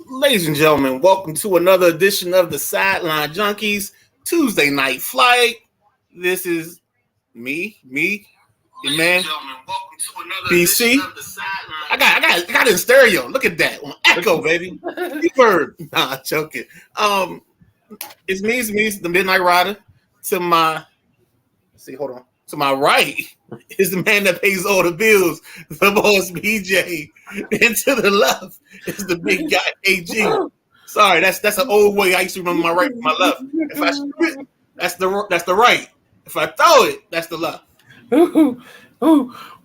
Ladies and gentlemen, welcome to another edition of the Sideline Junkies Tuesday Night Flight. This is me, your man, BC. I got it in stereo. Look at that on echo, baby. Bird. Nah, joking. It's me, the Midnight Rider. To my right is the man that pays all the bills, the boss BJ, and to the left is the big guy AG. Sorry, that's an old way I used to remember my right from my left. If I shoot it, that's the right. If I throw it, that's the left.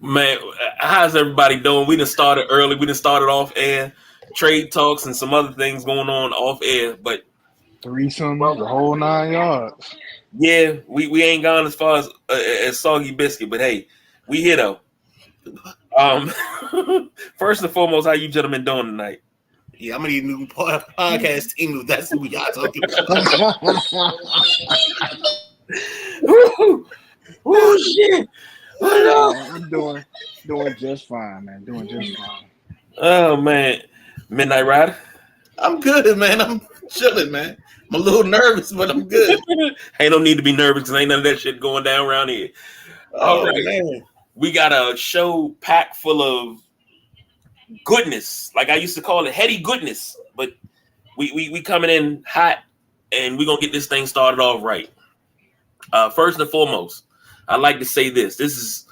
Man, how's everybody doing? We done started early. We done started off air, trade talks and some other things going on off air, but threesome, the whole 9 yards. Yeah, we ain't gone as far as Soggy Biscuit, but hey, we here though. First and foremost, how you gentlemen doing tonight? Yeah, I'm gonna need a new podcast team if that's who we got talking about. Oh shit! I'm doing just fine, man. Doing just fine. Oh man, Midnight Rider. I'm good, man. I'm chilling, man. I'm a little nervous, but I'm good. Ain't no need to be nervous because ain't none of that shit going down around here. All right, man. We got a show packed full of goodness, like I used to call it, heady goodness. But we coming in hot, and we're gonna get this thing started off right. First and foremost, I'd like to say this. This is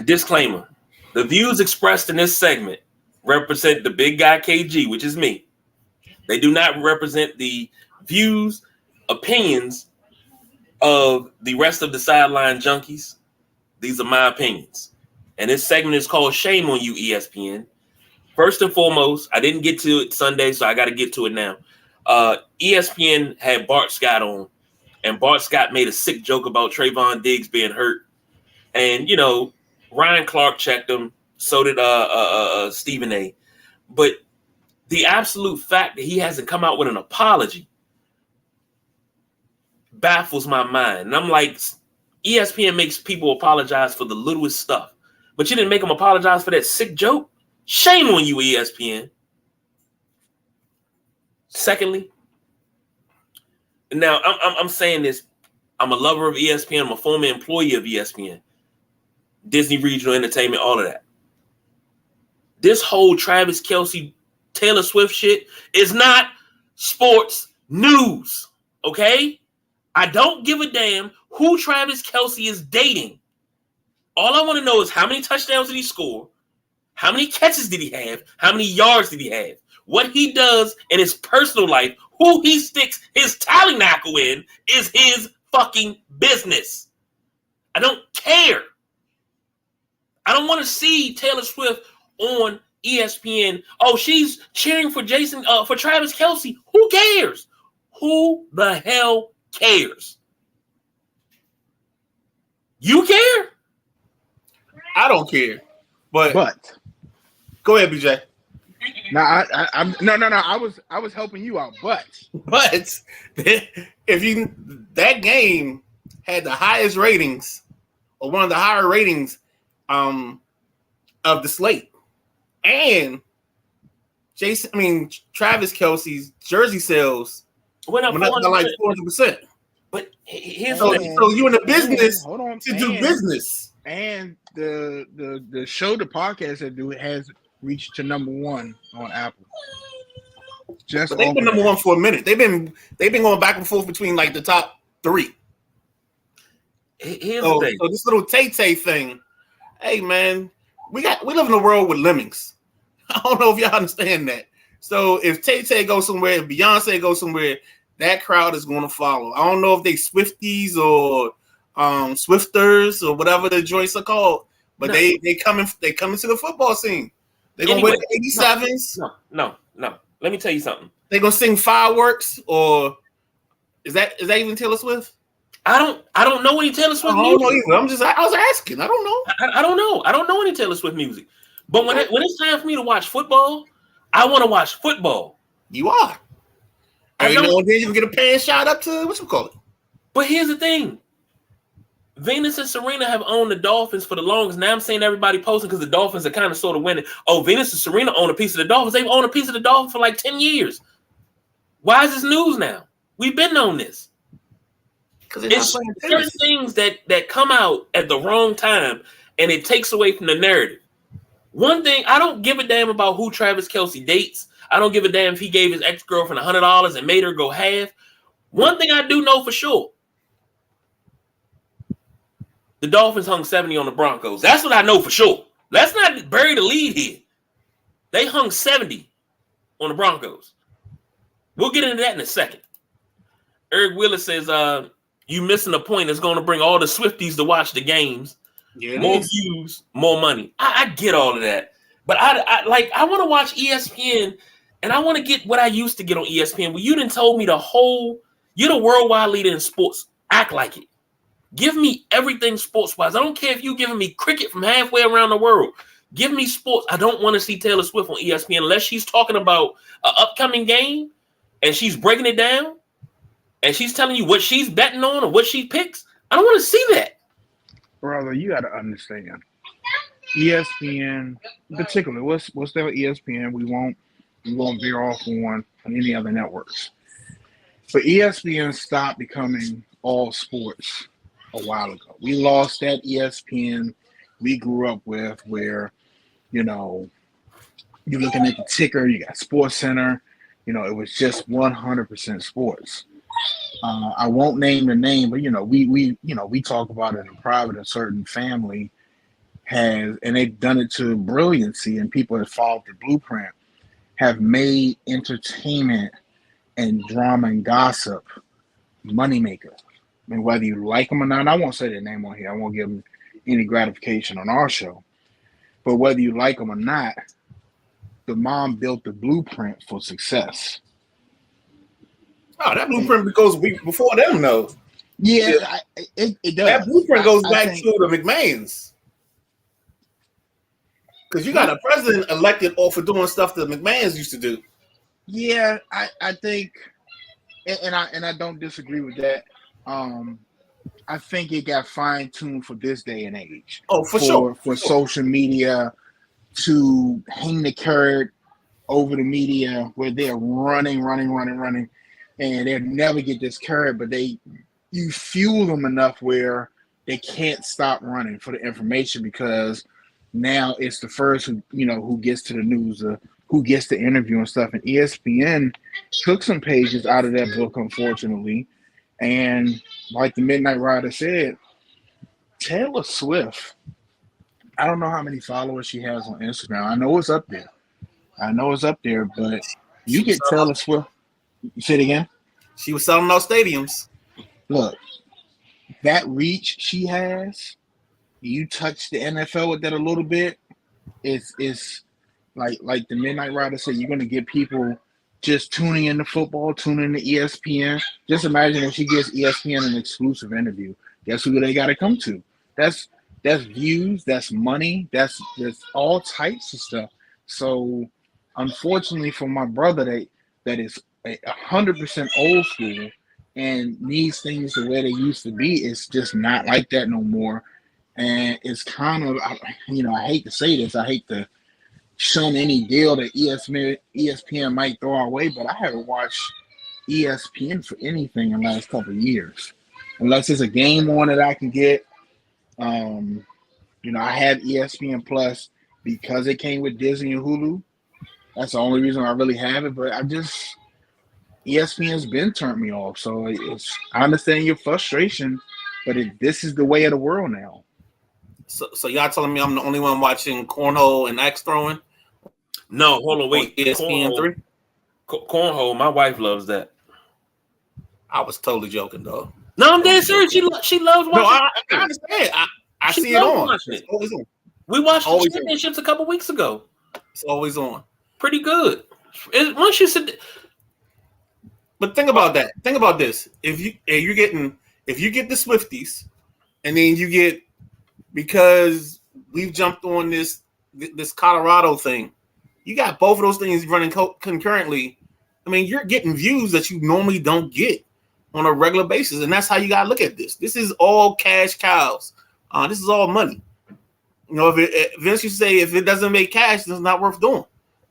disclaimer. The views expressed in this segment represent the big guy KG, which is me. They do not represent the views, opinions of the rest of the Sideline Junkies. These are my opinions. And this segment is called Shame on You, ESPN. First and foremost, I didn't get to it Sunday, so I got to get to it now. ESPN had Bart Scott on, and Bart Scott made a sick joke about Trayvon Diggs being hurt. And, you know, Ryan Clark checked him. So did Stephen A. But the absolute fact that he hasn't come out with an apology baffles my mind. And I'm like, ESPN makes people apologize for the littlest stuff, but you didn't make them apologize for that sick joke? Shame on you, ESPN. Secondly, now I'm saying this. I'm a lover of ESPN. I'm a former employee of ESPN, Disney Regional Entertainment, all of that. This whole Travis Kelce, Taylor Swift shit is not sports news, okay? I don't give a damn who Travis Kelce is dating. All I want to know is how many touchdowns did he score? How many catches did he have? How many yards did he have? What he does in his personal life, who he sticks his tallynackle in, is his fucking business. I don't care. I don't want to see Taylor Swift on ESPN. Oh, she's cheering for for Travis Kelce. Who cares? Who the hell cares? You care? I don't care. But go ahead, BJ. No, I was helping you out, but if that game had the highest ratings or one of the higher ratings of the slate, and Travis Kelce's jersey sales went up like 400%. But here's so you in the business to do business, and the show, the podcast that do it has reached to number 1 on Apple. But they've been number 1 for a minute. They've been going back and forth between like the top 3. Here's the thing. So this little Tay-Tay thing, hey man, we live in a world with lemmings. I don't know if y'all understand that. So if Tay-Tay goes somewhere, if Beyonce goes somewhere, that crowd is going to follow. I don't know if they Swifties or Swifters or whatever the joints are called, but they come into the football scene. They're gonna wear the 87s. No. Let me tell you something. They're gonna sing fireworks, or is that even Taylor Swift? I don't know any Taylor Swift music. I don't know either. I was asking. I don't know. I don't know. I don't know any Taylor Swift music. But when it's time for me to watch football, I want to watch football. You are. Every now and then you can get a pan shot up to what you call it. But here's the thing. Venus and Serena have owned the Dolphins for the longest. Now I'm saying everybody posting because the Dolphins are kind of sort of winning. Oh, Venus and Serena own a piece of the Dolphins. They've owned a piece of the Dolphins for like 10 years. Why is this news now? We've been on this. Because it's certain things that come out at the wrong time, and it takes away from the narrative. One thing, I don't give a damn about who Travis Kelce dates. I don't give a damn if he gave his ex-girlfriend $100 and made her go half. One thing I do know for sure. The Dolphins hung 70 on the Broncos. That's what I know for sure. Let's not bury the lead here. They hung 70 on the Broncos. We'll get into that in a second. Eric Willis says, you missing a point that's going to bring all the Swifties to watch the games. Yeah, more views, more money. I get all of that. But I want to watch ESPN, and I want to get what I used to get on ESPN. Well, you done told me you're the worldwide leader in sports. Act like it. Give me everything sports-wise. I don't care if you're giving me cricket from halfway around the world. Give me sports. I don't want to see Taylor Swift on ESPN unless she's talking about an upcoming game and she's breaking it down and she's telling you what she's betting on or what she picks. I don't want to see that. Brother, you got to understand. ESPN, particularly, what's there with ESPN? We won't veer off on any other networks. But ESPN stopped becoming all sports a while ago. We lost that ESPN we grew up with where, you're looking at the ticker, you got Sports Center, it was just 100% sports. I won't name the name, but we talk about it in private. A certain family has, and they've done it to brilliancy, and people that followed the blueprint have made entertainment and drama and gossip moneymaker. I mean, whether you like them or not, I won't say their name on here. I won't give them any gratification on our show. But whether you like them or not, the mom built the blueprint for success. Oh, that blueprint goes before them, though. Yeah, it does. That blueprint goes back to the McMahons. Because you got a president elected off for doing stuff the McMahons used to do. Yeah, I think, and I don't disagree with that. I think it got fine-tuned for this day and age. Oh, for sure. For social media to hang the carrot over the media where they're running, and they'll never get this carrot, but you fuel them enough where they can't stop running for the information because now it's the first who gets to the news, who gets the interview and stuff. And ESPN took some pages out of that book, unfortunately. And like the Midnight Rider said, Taylor Swift, I don't know how many followers she has on Instagram. I know it's up there. But you get Taylor Swift. Say it again. She was selling those stadiums. Look, that reach she has, you touch the NFL with that a little bit, it's like the Midnight Rider said, you're going to get people just tuning into football, tuning into ESPN. Just imagine if she gives ESPN an exclusive interview. Guess who they got to come to? That's views, that's money, that's all types of stuff. So, unfortunately for my brother that is 100% old school and needs things the way they used to be, it's just not like that no more. And it's kind of, I hate to say this, I hate to shun any deal that ESPN might throw our way, but I haven't watched ESPN for anything in the last couple of years. Unless there's a game on that I can get. I have ESPN Plus because it came with Disney and Hulu. That's the only reason I really have it, but ESPN's been turned me off. So I understand your frustration, but this is the way of the world now. So y'all telling me I'm the only one watching cornhole and axe throwing? No, hold on, wait. ESPN 3? Cornhole, my wife loves that. I was totally joking, though. No, I'm dead serious. She loves watching. No, I understand. I see it on. It's always on. We watched the championships a couple weeks ago. It's always on. Pretty good. Once you sit, but think about that. Think about this. If you get the Swifties, and then you get, because we've jumped on this Colorado thing, you got both of those things running concurrently. I mean, you're getting views that you normally don't get on a regular basis, and that's how you gotta look at this. This is all cash cows. This is all money. You know, if Vince used to say if it doesn't make cash, then it's not worth doing,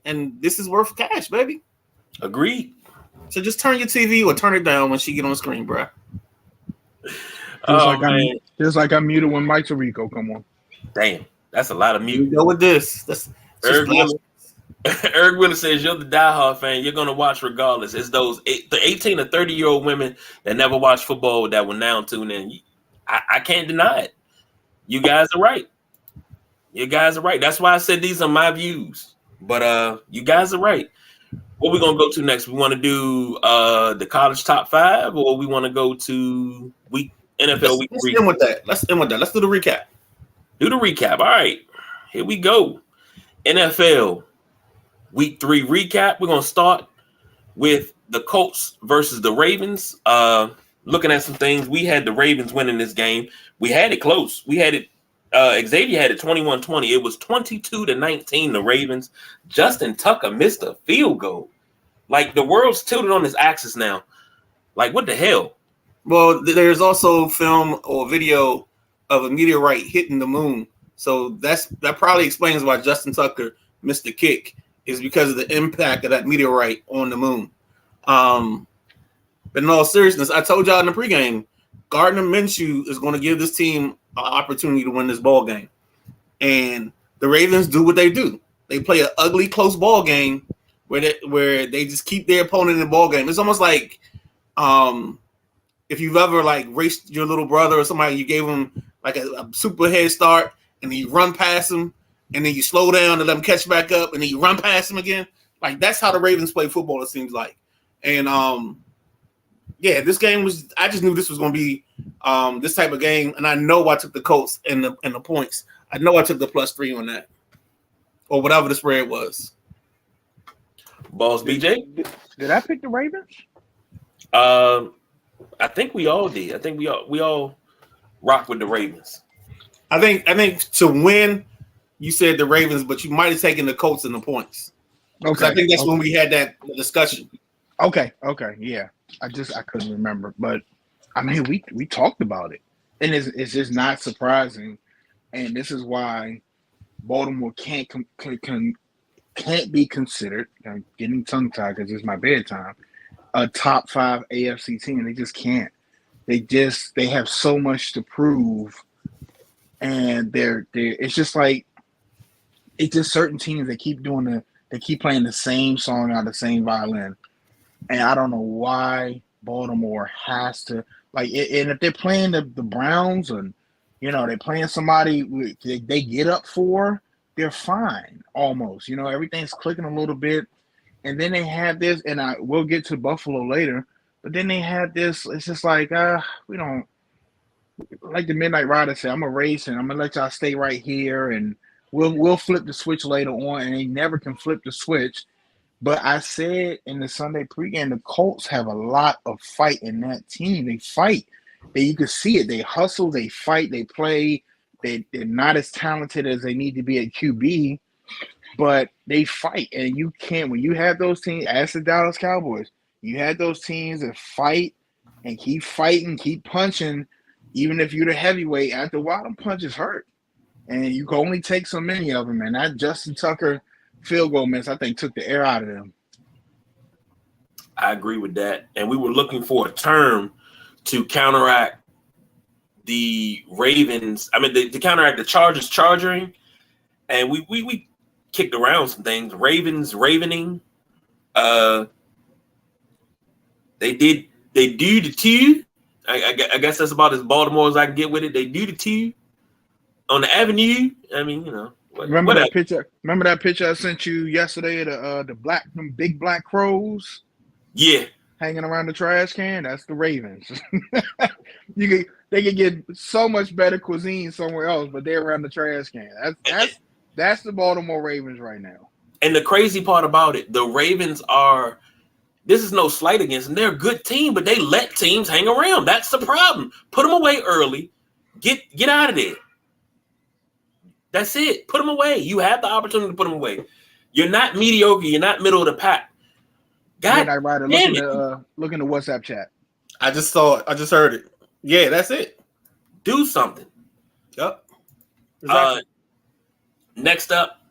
and this is worth cash, baby. Agreed. So just turn your TV or turn it down when she get on the screen, bro. Just like I'm muted when Mike Tirico come on. Damn, that's a lot of mute. You go with this. That's Eric Wheeler says you're the diehard fan. You're gonna watch regardless. It's those the 18 to 30-year-old women that never watch football that will now tune in. I can't deny it. You guys are right. You guys are right. That's why I said these are my views. But you guys are right. What we gonna go to next? We want to do the college top 5, or we want to go to NFL week 3? Let's end with that. Let's do the recap. Do the recap. All right, here we go. NFL week 3 recap. We're gonna start with the Colts versus the Ravens. Looking at some things, we had the Ravens winning this game. We had it close. We had it. Xavier had it 21-20. It was 22-19. The Ravens. Justin Tucker missed a field goal. Like the world's tilted on its axis now. Like what the hell? Well, there's also film or video of a meteorite hitting the moon. So that probably explains why Justin Tucker missed the kick, is because of the impact of that meteorite on the moon. But in all seriousness, I told y'all in the pregame, Gardner Minshew is going to give this team an opportunity to win this ball game. And the Ravens do what they do. They play an ugly, close ball game where they just keep their opponent in the ball game. It's almost like if you've ever like raced your little brother or somebody, you gave him like a super head start, and then you run past him, and then you slow down to let him catch back up, and then you run past him again. Like that's how the Ravens play football, it seems like. And yeah, this game was. I just knew this was going to be this type of game, and I know I took the Colts and the points. I know I took the +3 on that, or whatever the spread was. Boss BJ, did I pick the Ravens? I think we all did. I think we all rock with the Ravens. I think to win, you said the Ravens, but you might have taken the Colts and the points. Okay, I think that's when we had that discussion. Okay, yeah. I couldn't remember, but I mean, we talked about it, and it's just not surprising, and this is why Baltimore can't be considered. I'm getting tongue tied because it's my bedtime. A top 5 AFC team, they just can't. They have so much to prove, and it's just like it's just certain teams that keep playing the same song out of the same violin. And I don't know why Baltimore has to and if they're playing the Browns, and they're playing somebody they get up for, they're fine almost. Everything's clicking a little bit, and then they have this, and we'll get to Buffalo later. But then they had this. It's just like we don't like the Midnight Rider said. I'm gonna race, and I'm gonna let y'all stay right here, and we'll flip the switch later on, and they never can flip the switch. But I said in the Sunday pregame, the Colts have a lot of fight in that team. They fight. You can see it. They hustle. They fight. They play. They're not as talented as they need to be at QB, but they fight. And you can't, when you have those teams, as the Dallas Cowboys, you had those teams that fight and keep fighting, keep punching, even if you're the heavyweight. After a while, them punches hurt. And you can only take so many of them. And that Justin Tucker field goal miss, I think, took the air out of them. I agree with that. And we were looking for a term to counteract the Ravens. I mean, to counteract the Chargers charging. And we kicked around some things. Ravens ravening. They do the two. I guess that's about as Baltimore as I can get with it. They do the two on the avenue. I mean, Remember that picture I sent you yesterday of them big black crows? Yeah. Hanging around the trash can? That's the Ravens. They could get so much better cuisine somewhere else, but they're around the trash can. That's the Baltimore Ravens right now. And the crazy part about it, the Ravens are, this is no slight against them. They're a good team, but they let teams hang around. That's the problem. Put them away early. Get out of there. That's it. Put them away. You have the opportunity to put them away. You're not mediocre. You're not middle of the pack. God, Midnight Rider, look in the WhatsApp chat. I just saw it. I just heard it. Yeah, that's it. Do something. Yep. Exactly. Next up,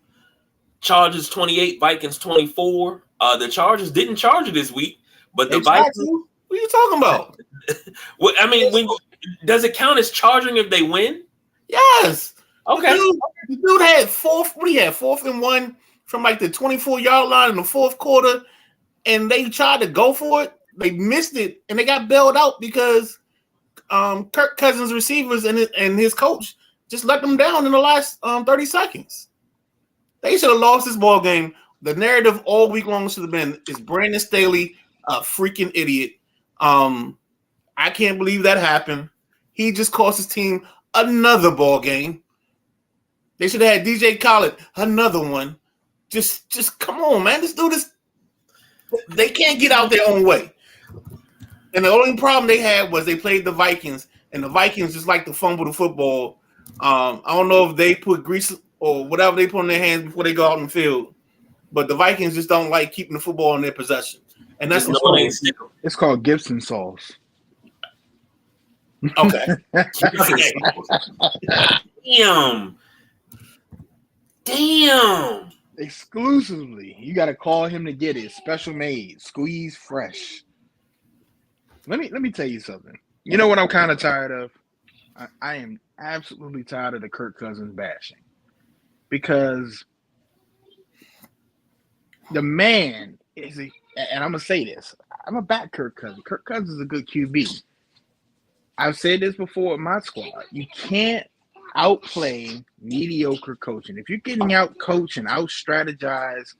Chargers 28, Vikings 24. The Chargers didn't charge it this week, but the Vikings. What are you talking about? Well, I mean, does it count as charging if they win? Yes. Okay. The dude had fourth. What do you have? 4th and 1 from like the 24-yard line in the fourth quarter, and they tried to go for it. They missed it, and they got bailed out because Kirk Cousins' receivers and his coach just let them down in the last 30 seconds. They should have lost this ball game. The narrative all week long should have been, is Brandon Staley a freaking idiot? I can't believe that happened. He just cost his team another ball game. They should have had DJ Khaled, another one. Just come on, man. This dude is. They can't get out their own way. And the only problem they had was they played the Vikings, and the Vikings just like to fumble the football. I don't know if they put grease or whatever they put in their hands before they go out in the field, but the Vikings just don't like keeping the football in their possession. And that's it's called Gibson sauce. Okay. Damn. Exclusively. You got to call him to get it. Special made. Squeeze fresh. Let me tell you something. You know what I'm kind of tired of? I am absolutely tired of the Kirk Cousins bashing. Because the man is and I'm going to say this. I'm a back Kirk Cousins. Kirk Cousins is a good QB. I've said this before with my squad. You can't outplay mediocre coaching. If you're getting out coached and out strategized,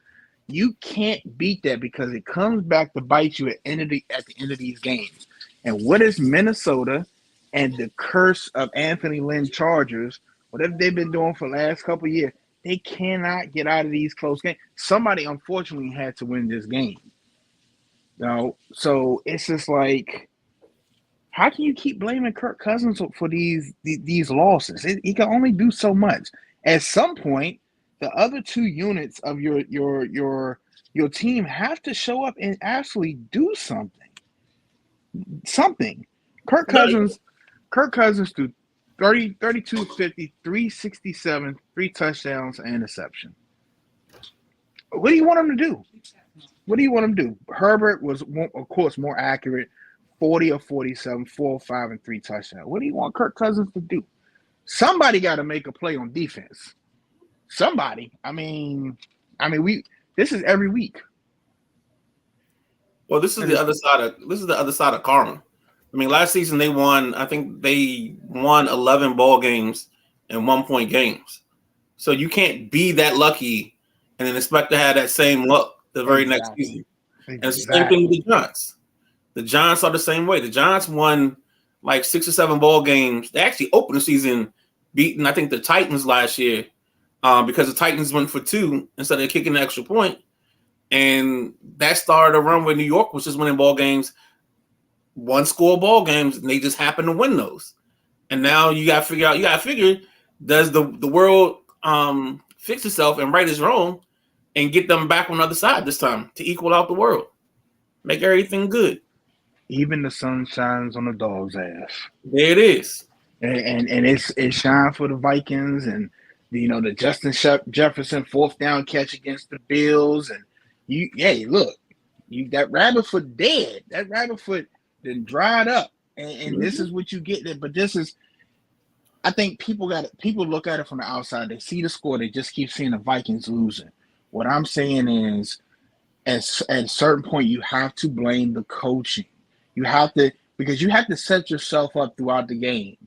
you can't beat that because it comes back to bite you at the end of these games. And what is Minnesota and the curse of Anthony Lynn Chargers, whatever they've been doing for the last couple of years, they cannot get out of these close games. Somebody unfortunately had to win this game. So it's just like, how can you keep blaming Kirk Cousins for these losses? He can only do so much. At some point, the other two units of your team have to show up and actually do something. Kirk Cousins threw 32, 50, 367, 3 touchdowns, and interception. What do you want him to do? Herbert was, of course, more accurate. 40 or 47, 4 or 5, and 3 touchdowns. What do you want Kirk Cousins to do? Somebody got to make a play on defense. Somebody. I mean, this is every week. Well, this is the other side of karma. I mean, last season they won 11 ball games and 1-point games. So you can't be that lucky and then expect to have that same luck the very next season. And it's the same thing with the Giants. The Giants are the same way. The Giants won like 6 or 7 ball games. They actually opened the season beating, I think, the Titans last year because the Titans went for 2 instead of kicking the extra point. And that started a run where New York was just winning ball games, 1-score ball games, and they just happened to win those. And now you got to figure, does the world fix itself and right is wrong and get them back on the other side this time to equal out the world, make everything good. Even the sun shines on the dog's ass. There it is. And it's shine for the Vikings and the Justin Jefferson 4th down catch against the Bills. And that rabbit foot dead. That rabbit foot then dried up. And this is what you get there. But this is, I think people look at it from the outside. They see the score, they just keep seeing the Vikings losing. What I'm saying is at a certain point you have to blame the coaching. Because you have to set yourself up throughout the game.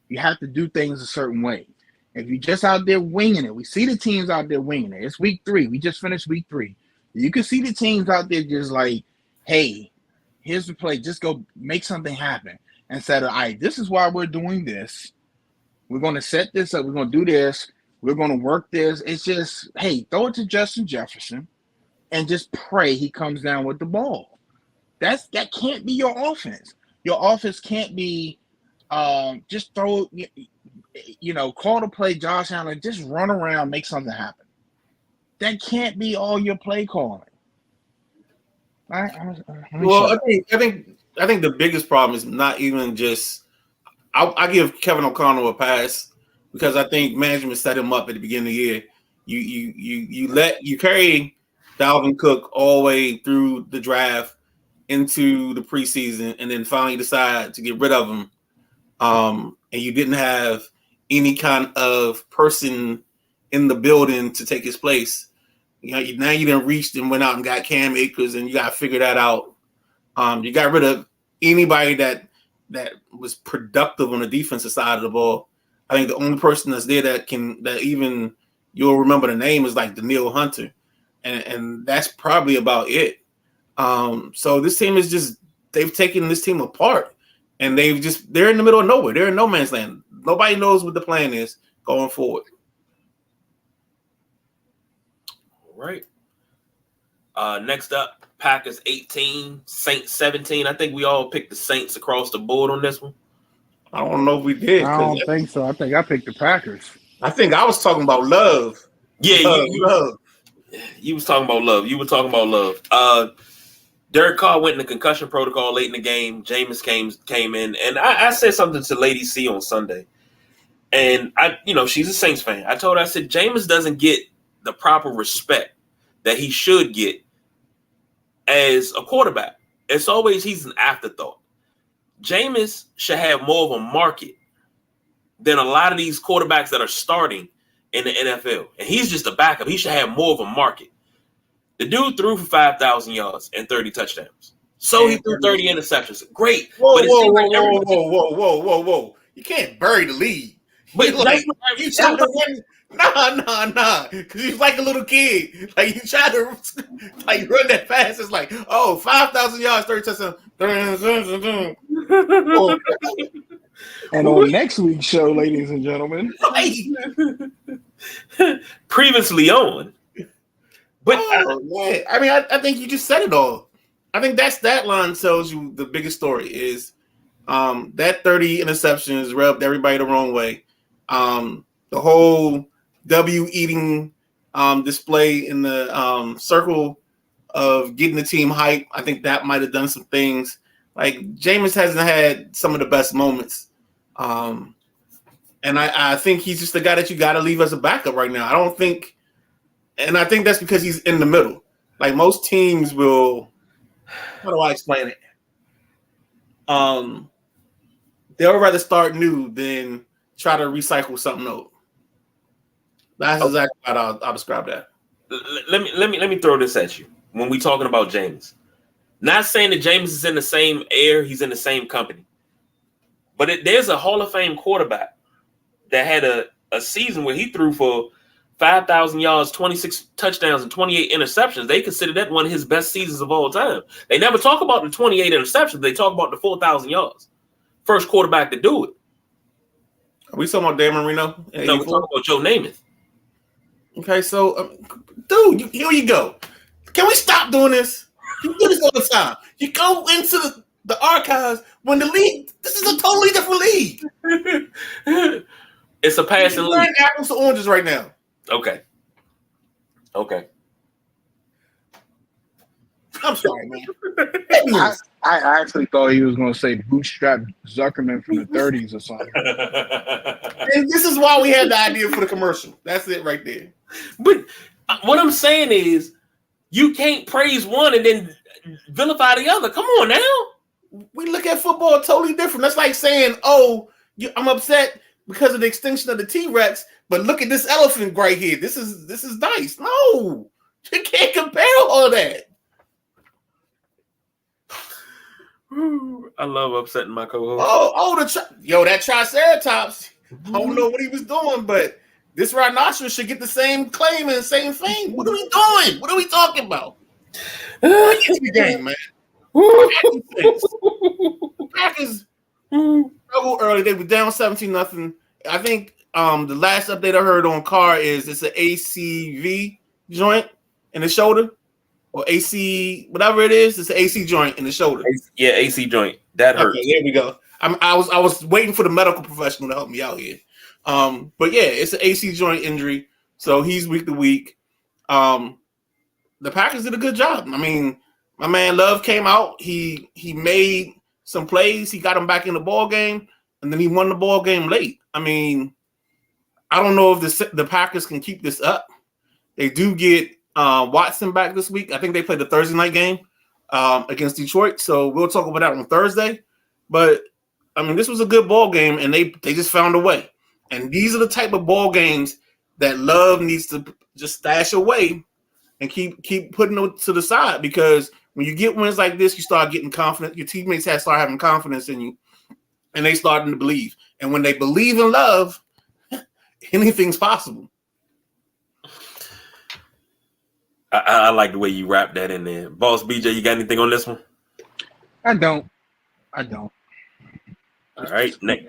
You have to do things a certain way. If you're just out there winging it, we see the teams out there winging it. It's week 3. We just finished week 3. You can see the teams out there just like, hey, here's the play. Just go make something happen. Instead of, all right, this is why we're doing this. We're going to set this up. We're going to do this. We're going to work this. It's just, hey, throw it to Justin Jefferson and just pray he comes down with the ball. That can't be your offense. Your offense can't be just throw, call to play Josh Allen, just run around, make something happen. That can't be all your play calling. I think I think the biggest problem is not even just. I give Kevin O'Connell a pass because I think management set him up at the beginning of the year. You carry Dalvin Cook all the way through the draft into the preseason, and then finally decide to get rid of him. And you didn't have any kind of person in the building to take his place. Now you done reached and went out and got Cam Akers, and you got to figure that out. You got rid of anybody that was productive on the defensive side of the ball. I think the only person that's there that even you'll remember the name is like Danielle Hunter, and that's probably about it. So this team is just they've taken this team apart, and they're in the middle of nowhere. They're in no man's land. Nobody knows what the plan is going forward. All right. Next up, Packers 18, Saints 17. I think we all picked the Saints across the board on this one. I don't know if we did. I don't think so. I think I picked the Packers. I think I was talking about love. Yeah, love. You was talking about love. You were talking about love. Derek Carr went in the concussion protocol late in the game. Jameis came in, and I said something to Lady C on Sunday, and she's a Saints fan. I told her, I said, Jameis doesn't get the proper respect that he should get as a quarterback. It's always he's an afterthought. Jameis should have more of a market than a lot of these quarterbacks that are starting in the NFL. And he's just a backup. He should have more of a market. The dude threw for 5,000 yards and 30 touchdowns. So he threw 30 interceptions. Great. Whoa. You can't bury the lead. But you try to win. Nah. Because he's like a little kid. Like you try to run that fast. It's like, 5,000 yards, 30 touchdowns. And on next week's show, ladies and gentlemen, previously on. But I think you just said it all. I think that line tells you the biggest story is that 30 interceptions rubbed everybody the wrong way. The whole W eating display in the circle of getting the team hype, I think that might have done some things. Like Jameis hasn't had some of the best moments. And I think he's just the guy that you got to leave as a backup right now. I think that's because he's in the middle. Like most teams will, how do I explain it? They'll rather start new than try to recycle something old. That's exactly how I'll describe that. Let me throw this at you. When we talking about Jameis, not saying that Jameis is in the same air, he's in the same company, but there's a Hall of Fame quarterback that had a season where he threw for 5,000 yards, 26 touchdowns, and 28 interceptions. They consider that one of his best seasons of all time. They never talk about the 28 interceptions. They talk about the 4,000 yards. First quarterback to do it. Are we talking about Dan Marino? No, we're talking about Joe Namath. Okay, so, dude, here you go. Can we stop doing this? You do this all the time. You go into the archives when the league, this is a totally different league. It's a passing league. Apples to oranges right now. Okay. I'm sorry, man. I actually thought he was going to say bootstrap Zuckerman from the 30s or something. And this is why we had the idea for the commercial. That's it right there. But what I'm saying is, you can't praise one and then vilify the other. Come on now. We look at football totally different. That's like saying, I'm upset because of the extinction of the T-Rex, but look at this elephant right here. This is nice. No, you can't compare all that. I love upsetting my co-host. That Triceratops. I don't know what he was doing, but this rhinoceros should get the same claim and the same thing. What are we doing? What are we talking about? It's the game, man. Packers struggled early. They were down 17-0. I think the last update I heard on Carr is it's an ACV joint in the shoulder. Or AC, whatever it is, it's an AC joint in the shoulder. Yeah, AC joint. That hurts. Okay, there we go. I was waiting for the medical professional to help me out here. But yeah, it's an AC joint injury, so he's week to week. The Packers did a good job. I mean, my man Love came out. He made some plays. He got him back in the ball game, and then he won the ball game late. I mean, I don't know if the Packers can keep this up. They do get Watson back this week. I think they played the Thursday night game against Detroit, so we'll talk about that on Thursday. But I mean, this was a good ball game, and they just found a way. And these are the type of ball games that Love needs to just stash away and keep putting them to the side, because when you get wins like this, you start getting confident. Your teammates start having confidence in you, and they starting to believe. And when they believe in Love, anything's possible. I like the way you wrap that in there. Boss BJ, you got anything on this one? I don't. All right. Next.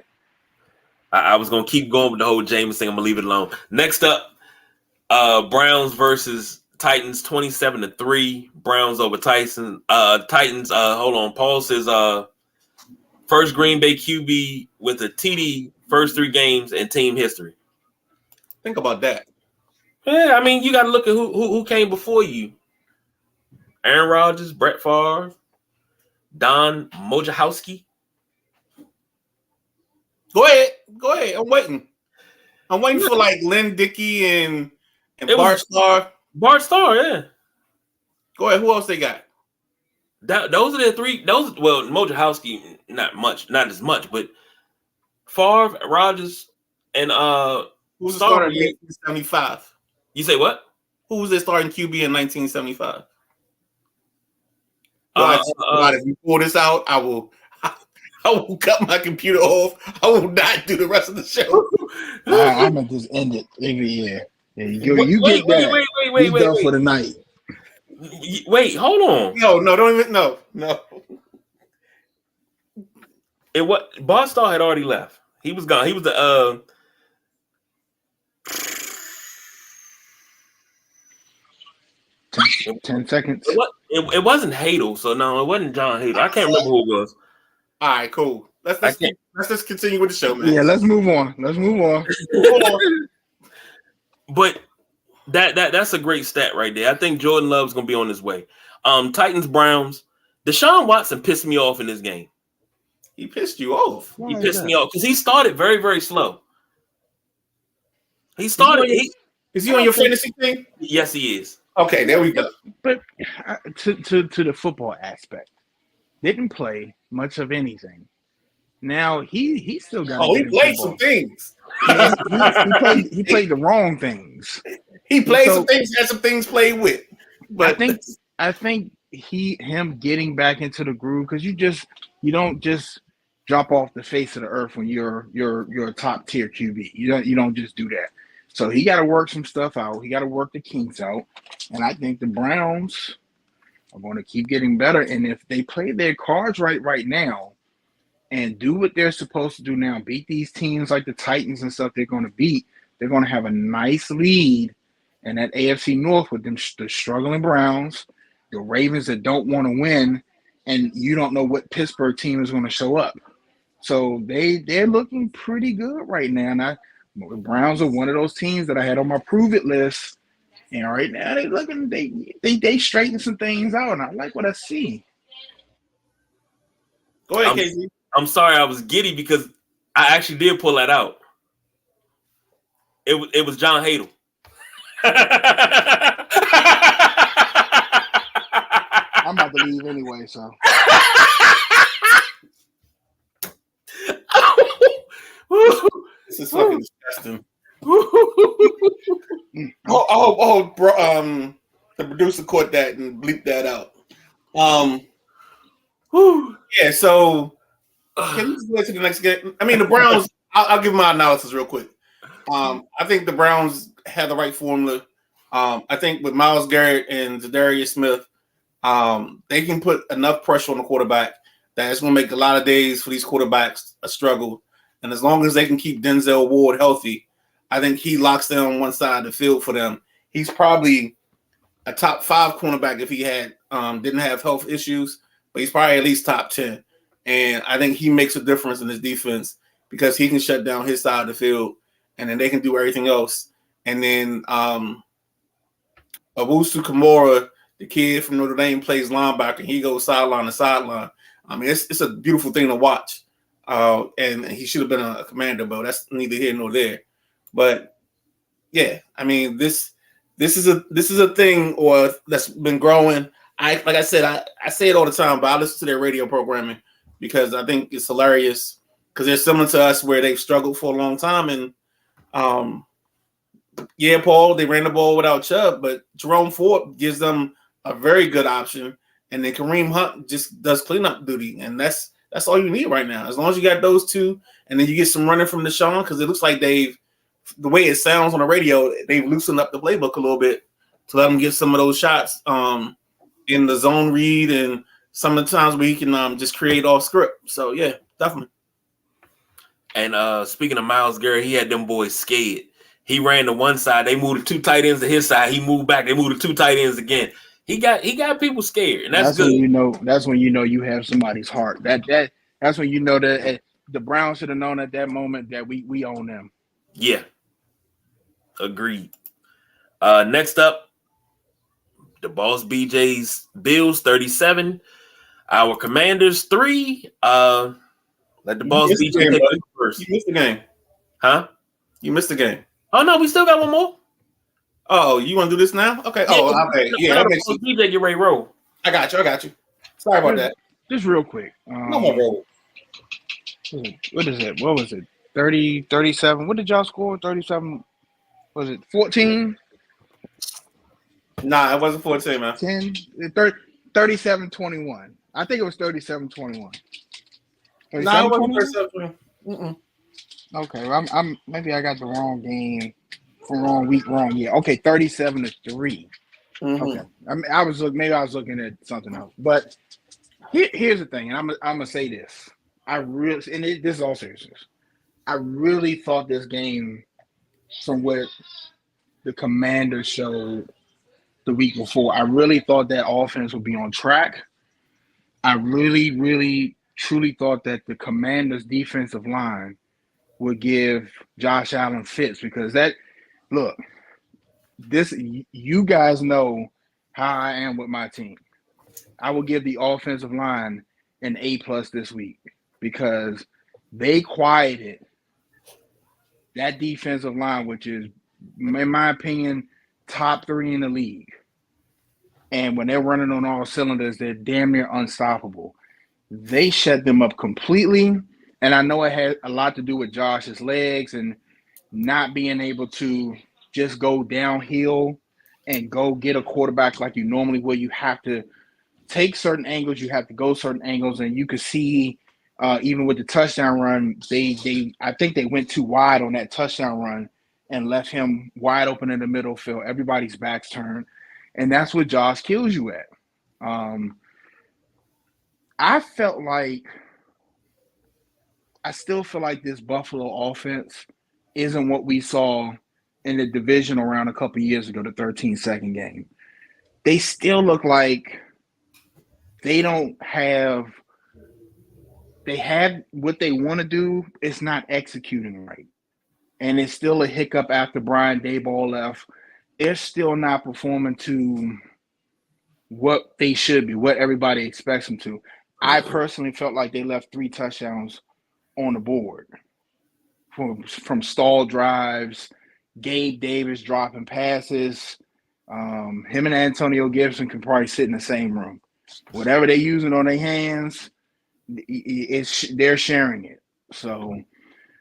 I was going to keep going with the whole James thing. I'm going to leave it alone. Next up, Browns versus Titans, 27-3. Browns over Titans. Hold on. Paul says first Green Bay QB with a TD first 3 games in team history. Think about that. Yeah, I mean, you got to look at who came before you. Aaron Rodgers, Brett Favre, Don Wojciechowski. Go ahead. I'm waiting for like Lynn Dickey and Bart Starr. Bart Starr, yeah. Go ahead. Who else they got? Those are the 3. Wojciechowski, not as much, but Favre, Rodgers, and who's the starter in 1975? You say what? Who was their starting QB in 1975? If you pull this out, I will cut my computer off. I will not do the rest of the show. I'm gonna just end it. Yeah, you get that. Wait, done for the night. Wait, hold on. No, don't even. No. Bart Starr had already left. He was gone. He was the 10 seconds. It wasn't Hadel, so no, it wasn't John Hadel. I can't remember who it was. All right, cool. Let's just continue with the show, man. Yeah, let's move on. But that's a great stat right there. I think Jordan Love's gonna be on his way. Titans Browns. Deshaun Watson pissed me off in this game. He pissed you off. He pissed me off because he started very, very slow. He started. Is he on your fantasy thing? Yes, he is. Okay, there we go. But to the football aspect, didn't play much of anything. Now he still got. He played some things. He played the wrong things. He played some things. Had some things played with. But I think him getting back into the groove, because you don't just drop off the face of the earth when you're a top tier QB. You don't just do that. So he got to work some stuff out. He got to work the kinks out. And I think the Browns are going to keep getting better. And if they play their cards right now and do what they're supposed to do now, beat these teams like the Titans and stuff they're going to beat, they're going to have a nice lead in that AFC North with them, the struggling Browns, the Ravens that don't want to win, and you don't know what Pittsburgh team is going to show up. So they're looking pretty good right now. And the Browns are one of those teams that I had on my prove it list, and right now they straighten some things out, and I like what I see. Go ahead, KZ. I'm sorry, I was giddy because I actually did pull that out. It was John Hadel. I'm about to leave anyway, so. This is fucking disgusting. The producer caught that and bleeped that out. Yeah, so can we just go to the next game? I mean, the Browns, I'll give my analysis real quick. I think the Browns had the right formula. I think with Myles Garrett and Zadarius Smith, they can put enough pressure on the quarterback that it's going to make a lot of days for these quarterbacks a struggle. And as long as they can keep Denzel Ward healthy, I think he locks them on one side of the field for them. He's probably a top 5 cornerback if he didn't have health issues, but he's probably at least top 10. And I think he makes a difference in his defense because he can shut down his side of the field, and then they can do everything else. And then Owusu Kamara, the kid from Notre Dame, plays linebacker. He goes sideline to sideline. I mean, it's a beautiful thing to watch. And he should have been a commander, but that's neither here nor there. But yeah, I mean, this is a thing or that's been growing. Like I said, I say it all the time, but I listen to their radio programming because I think it's hilarious because they're similar to us where they've struggled for a long time. And yeah, Paul, they ran the ball without Chubb, but Jerome Ford gives them a very good option. And then Kareem Hunt just does cleanup duty. And that's all you need right now. As long as you got those two, and then you get some running from Deshaun, because it looks like the way it sounds on the radio, they've loosened up the playbook a little bit to let him get some of those shots in the zone read and some of the times where he can just create off script. So, yeah, definitely. And speaking of Myles Garrett, he had them boys scared. He ran to one side. They moved the two tight ends to his side. He moved back. They moved the two tight ends again. He got people scared, and that's good. That's when you know you have somebody's heart. That's when you know that the Browns should have known at that moment that we own them. Yeah, agreed. Next up, the Boss BJ's Bills 37. Our Commanders 3. Let the Boss BJ take it first. You missed the game, huh? You missed the game. Oh no, we still got one more. Oh, you want to do this now? Okay. Okay. Yeah, that makes sense. DJ get ready to roll. I got you. Sorry about that. Just real quick. No more roll. What is it? What was it? 30, 37. What did y'all score? 37. Was it 14? Nah, it wasn't 14, man. 10, 37-21. I think it was 37-21. Nah, it wasn't 37-21. Okay, I'm maybe I got the wrong game. Wrong week, wrong year. Okay, 37-3. Mm-hmm. Okay, I was looking at something else. But here's the thing, and I'm gonna say this. This is all seriousness. I really thought this game, from what the Commanders showed the week before, I really thought that offense would be on track. I really, really, truly thought that the Commanders' defensive line would give Josh Allen fits because look, you guys know how I am with my team. I will give the offensive line an A+ this week because they quieted that defensive line, which is, in my opinion, top 3 in the league. And when they're running on all cylinders, they're damn near unstoppable. They shut them up completely. And I know it had a lot to do with Josh's legs and not being able to just go downhill and go get a quarterback like you normally would. You have to take certain angles. You have to go certain angles. And you could see even with the touchdown run, I think they went too wide on that touchdown run and left him wide open in the middle field. Everybody's backs turned. And that's what Josh kills you at. I still feel like this Buffalo offense isn't what we saw in the division around a couple of years ago, the 13-2 game. They still look like they have what they want to do. It's not executing right. And it's still a hiccup after Brian Daboll left. They're still not performing to what they should be, what everybody expects them to. I personally felt like they left 3 touchdowns on the board from stall drives, Gabe Davis dropping passes. Him and Antonio Gibson can probably sit in the same room. Whatever they're using on their hands, they're sharing it. So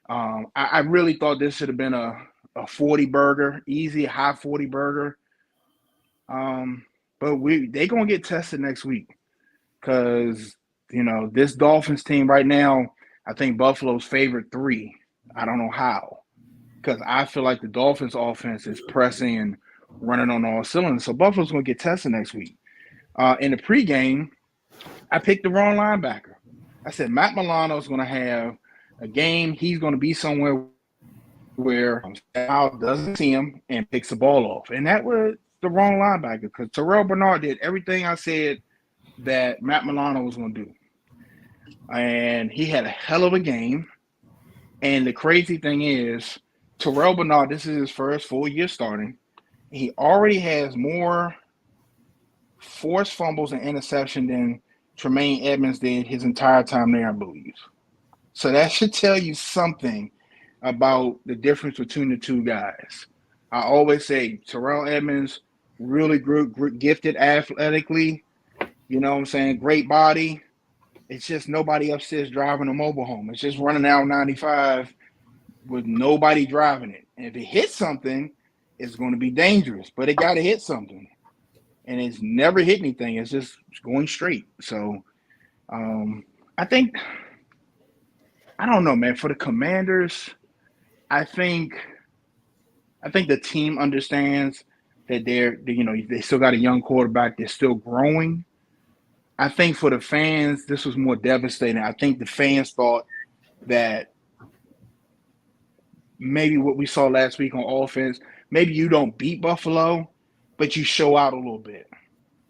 I really thought this should have been a 40 burger, easy, high 40 burger. But they're going to get tested next week because, this Dolphins team right now, I think Buffalo's favorite 3. I don't know how, because I feel like the Dolphins offense is pressing and running on all cylinders. So Buffalo's going to get tested next week. In the pregame, I picked the wrong linebacker. I said Matt Milano's going to have a game. He's going to be somewhere where Al doesn't see him and picks the ball off. And that was the wrong linebacker because Terrell Bernard did everything I said that Matt Milano was going to do. And he had a hell of a game. And the crazy thing is, Terrell Bernard, this is his first full year starting. He already has more forced fumbles and interception than Tremaine Edmonds did his entire time there, I believe. So that should tell you something about the difference between the two guys. I always say Terrell Edmonds, really gifted athletically, you know what I'm saying? Great body. It's just nobody upstairs driving a mobile home. It's just running out 95 with nobody driving it. And if it hits something, it's going to be dangerous, but it got to hit something. And it's never hit anything. It's just going straight. So I think, I don't know, man, for the Commanders, I think the team understands that they still got a young quarterback. They're still growing. I think for the fans, this was more devastating. I think the fans thought that maybe what we saw last week on offense, maybe you don't beat Buffalo, but you show out a little bit.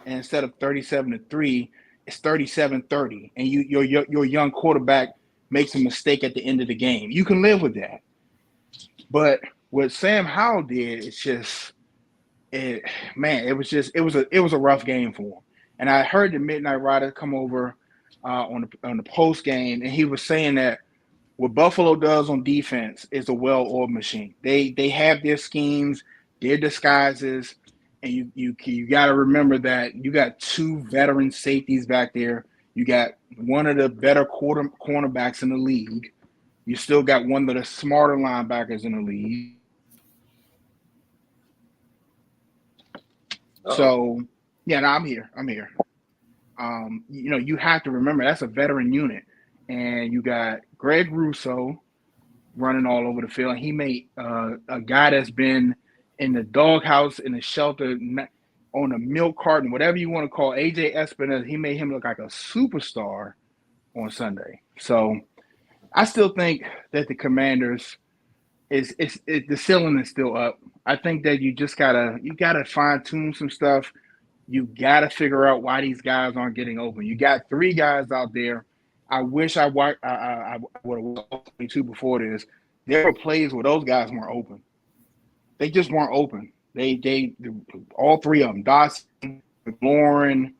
And instead of 37-3, it's 37-30. And your young quarterback makes a mistake at the end of the game. You can live with that. But what Sam Howell did, it was a rough game for him. And I heard the Midnight Rider come over on the post game, and he was saying that what Buffalo does on defense is a well-oiled machine. They have their schemes, their disguises, and you got to remember that you got two veteran safeties back there. You got one of the better cornerbacks in the league. You still got one of the smarter linebackers in the league. Uh-oh. So, yeah, no, I'm here. You have to remember that's a veteran unit. And you got Greg Rousseau running all over the field. And he made a guy that's been in the doghouse, in the shelter, on a milk carton, whatever you want to call AJ Espinosa, he made him look like a superstar on Sunday. So I still think that the Commanders the ceiling is still up. I think that you gotta fine tune some stuff. You gotta figure out why these guys aren't getting open. You got three guys out there. I wish I would have watched 22 before this. There were plays where those guys weren't open. They just weren't open. They all three of them, Dawson, Lauren,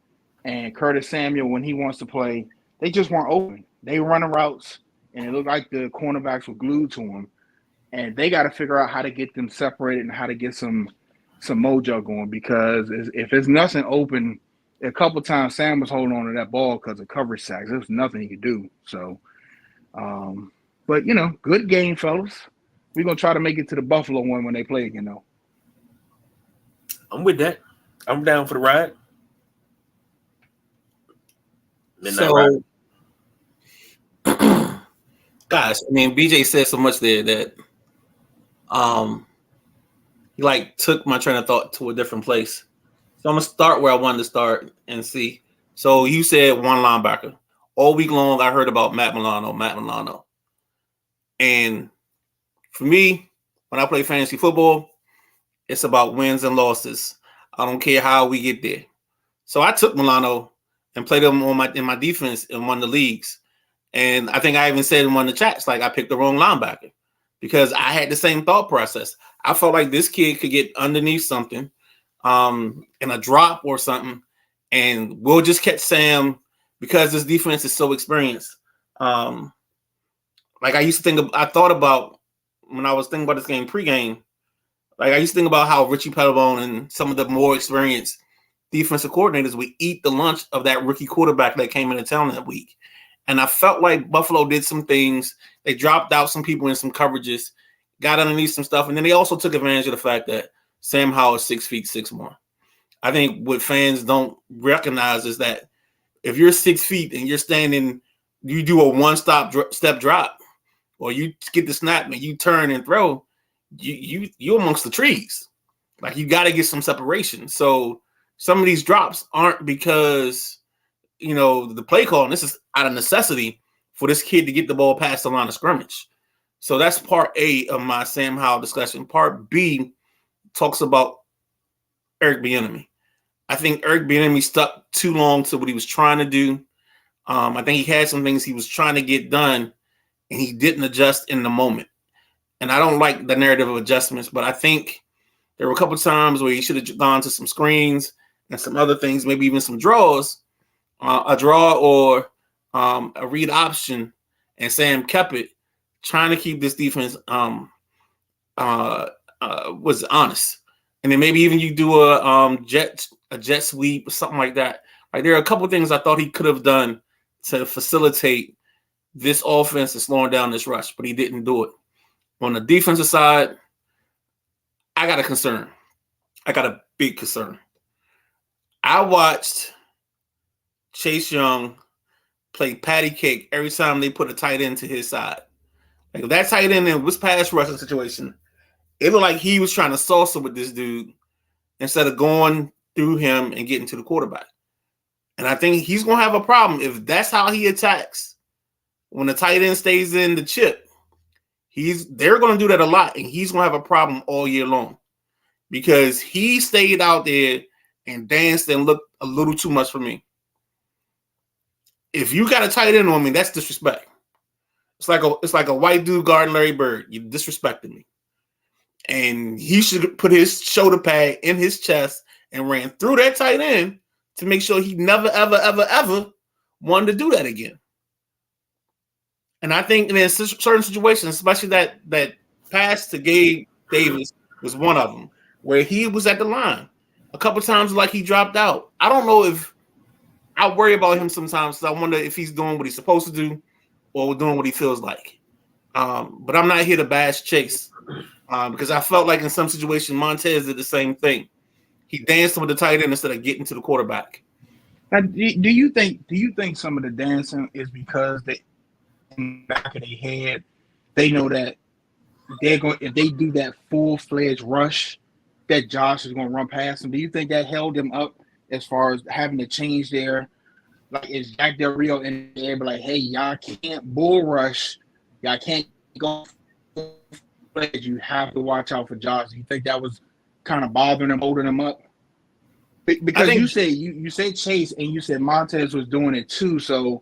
and Curtis Samuel, when he wants to play, they just weren't open. They were running routes, and it looked like the cornerbacks were glued to them. And they got to figure out how to get them separated and how to get some mojo going, because if there's nothing open, a couple of times Sam was holding on to that ball because of coverage sacks. There was nothing he could do. So, but, good game, fellas. We're going to try to make it to the Buffalo one when they play again, though. I'm with that. I'm down for the ride. So, guys, BJ said so much there that he took my train of thought to a different place. So I'm gonna start where I wanted to start and see. So you said one linebacker. All week long, I heard about Matt Milano. And for me, when I play fantasy football, it's about wins and losses. I don't care how we get there. So I took Milano and played him in my defense in one of the leagues. And I think I even said in one of the chats, I picked the wrong linebacker because I had the same thought process. I felt like this kid could get underneath something in a drop or something, and we'll just catch Sam because this defense is so experienced. I thought about when I was thinking about this game pregame, I used to think about how Richie Pettibone and some of the more experienced defensive coordinators would eat the lunch of that rookie quarterback that came into town that week. And I felt like Buffalo did some things. They dropped out some people in some coverages, got underneath some stuff, and then they also took advantage of the fact that Sam Howell is 6'6". I think what fans don't recognize is that if you're 6 feet and you're standing, you do a one-step drop, or you get the snap and you turn and throw, you amongst the trees. You got to get some separation. So some of these drops aren't because the play call, and this is out of necessity for this kid to get the ball past the line of scrimmage. So that's part A of my Sam Howell discussion. Part B talks about Eric Bieniemy. I think Eric Bieniemy stuck too long to what he was trying to do. I think he had some things he was trying to get done, and he didn't adjust in the moment. And I don't like the narrative of adjustments, but I think there were a couple of times where he should have gone to some screens and some other things, maybe even some draws, a draw or a read option, and Sam kept it, trying to keep this defense was honest. And then maybe even you do a jet sweep or something like that. Like there are a couple of things I thought he could have done to facilitate this offense and slowing down this rush, but he didn't do it. On the defensive side, I got a concern. I got a big concern. I watched Chase Young play patty cake every time they put a tight end to his side. Like if that tight end in was pass rushing situation, it looked like he was trying to salsa with this dude instead of going through him and getting to the quarterback. And I think he's going to have a problem if that's how he attacks when the tight end stays in the chip. They're going to do that a lot, and he's going to have a problem all year long because he stayed out there and danced and looked a little too much for me. If you got a tight end on me, that's disrespect. It's like a white dude guarding Larry Bird. You disrespected me. And he should put his shoulder pad in his chest and ran through that tight end to make sure he never, ever, ever, ever wanted to do that again. And I think in certain situations, especially that pass to Gabe Davis was one of them, where he was at the line. A couple times like he dropped out. I don't know if I worry about him sometimes. So I wonder if he's doing what he's supposed to do or doing what he feels like. But I'm not here to bash Chase because I felt like in some situations Montez did the same thing. He danced with the tight end instead of getting to the quarterback. Now, do you think some of the dancing is because they in the back of their head they know that they're going if they do that full-fledged rush that Josh is going to run past them? Do you think that held them up as far as having to change their like is Jack Del Rio in there but like, hey, y'all can't bull rush, y'all can't go full-fledged, you have to watch out for Josh? Do you think that was kind of bothering them, holding them up? Because you said Chase and you said Montez was doing it too, so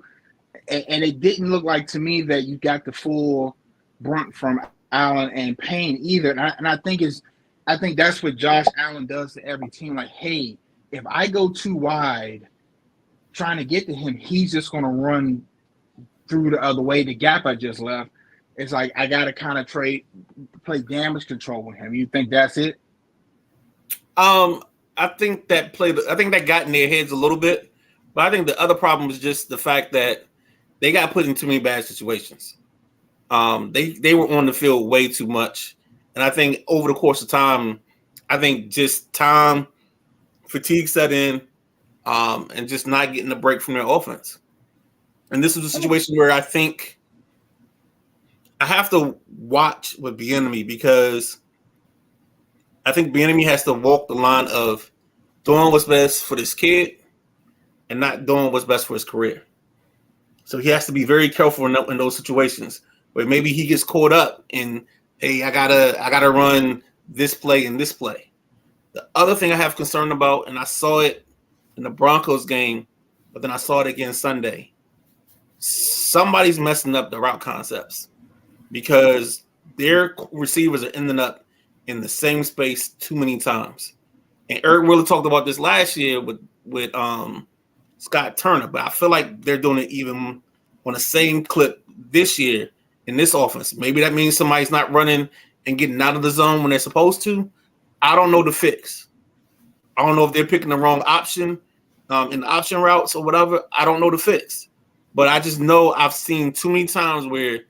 and it didn't look like to me that you got the full brunt from Allen and Payne either. And I think that's what Josh Allen does to every team. Like, hey, if I go too wide trying to get to him, he's just going to run through the other way, the gap I just left. It's like I got to kind of play damage control with him. You think that's it? I think that got in their heads a little bit, but I think the other problem is just the fact that they got put in too many bad situations. They were on the field way too much, and I think over the course of time, I think just time fatigue set in, and just not getting a break from their offense. And this is a situation where I think I have to watch with Bieniemy because I think Bieniemy has to walk the line of doing what's best for this kid and not doing what's best for his career. So he has to be very careful in those situations where maybe he gets caught up in, hey, I gotta run this play and this play. The other thing I have concern about, and I saw it in the Broncos game, but then I saw it again Sunday. Somebody's messing up the route concepts because their receivers are ending up in the same space too many times. And Eric really talked about this last year with Scott Turner, but I feel like they're doing it even on the same clip this year in this offense. Maybe that means somebody's not running and getting out of the zone when they're supposed to. I don't know the fix. I don't know if they're picking the wrong option in the option routes or whatever. I don't know the fix. But I just know I've seen too many times where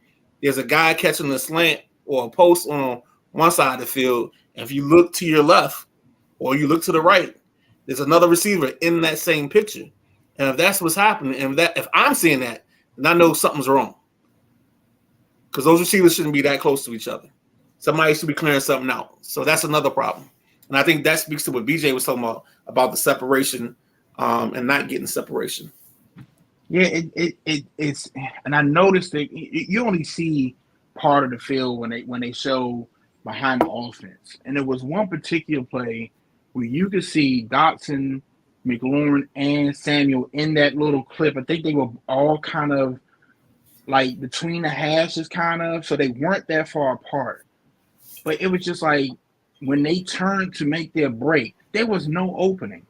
there's a guy catching a slant or a post on one side of the field, and if you look to your left or you look to the right, there's another receiver in that same picture. And if that's what's happening, and if I'm seeing that, then I know something's wrong. Because those receivers shouldn't be that close to each other. Somebody should be clearing something out. So that's another problem. And I think that speaks to what BJ was talking about the separation and not getting separation. Yeah, it's and I noticed that you only see part of the field when they show behind the offense. And there was one particular play where you could see Dotson, McLaurin, and Samuel in that little clip. I think they were all kind of like between the hashes, kind of, so they weren't that far apart. But it was just like when they turned to make their break, there was no opening.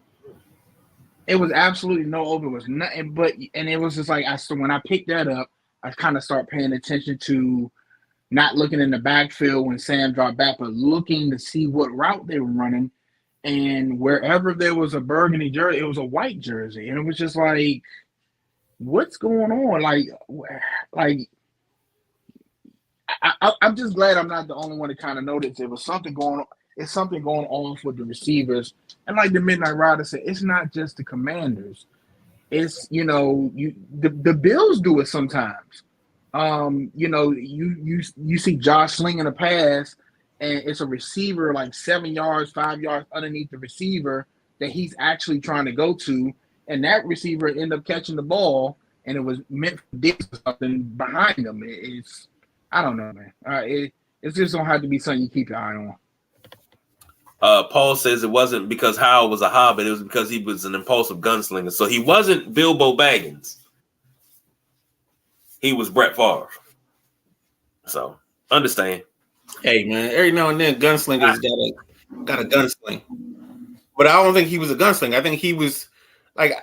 It was absolutely no open. It was nothing but, and it was just like when I picked that up, I kind of start paying attention to not looking in the backfield when Sam dropped back, but looking to see what route they were running. And wherever there was a burgundy jersey, it was a white jersey, and it was just like, what's going on? Like I'm just glad I'm not the only one to kind of notice there was something going on. It's something going on with the receivers, and like the Midnight Rider said, it's not just the Commanders. It's the Bills do it sometimes. You see Josh slinging a pass, and it's a receiver like 7 yards, 5 yards underneath the receiver that he's actually trying to go to, and that receiver ended up catching the ball, and it was meant for this or something behind him. It's I don't know, man. It's just don't have to be something you keep your eye on. Paul says it wasn't because Howard was a hobbit. It was because he was an impulsive gunslinger. So he wasn't Bilbo Baggins. He was Brett Favre. So understand. Hey man, every now and then gunslingers got a gunsling, but I don't think he was a gunslinger. I think he was like,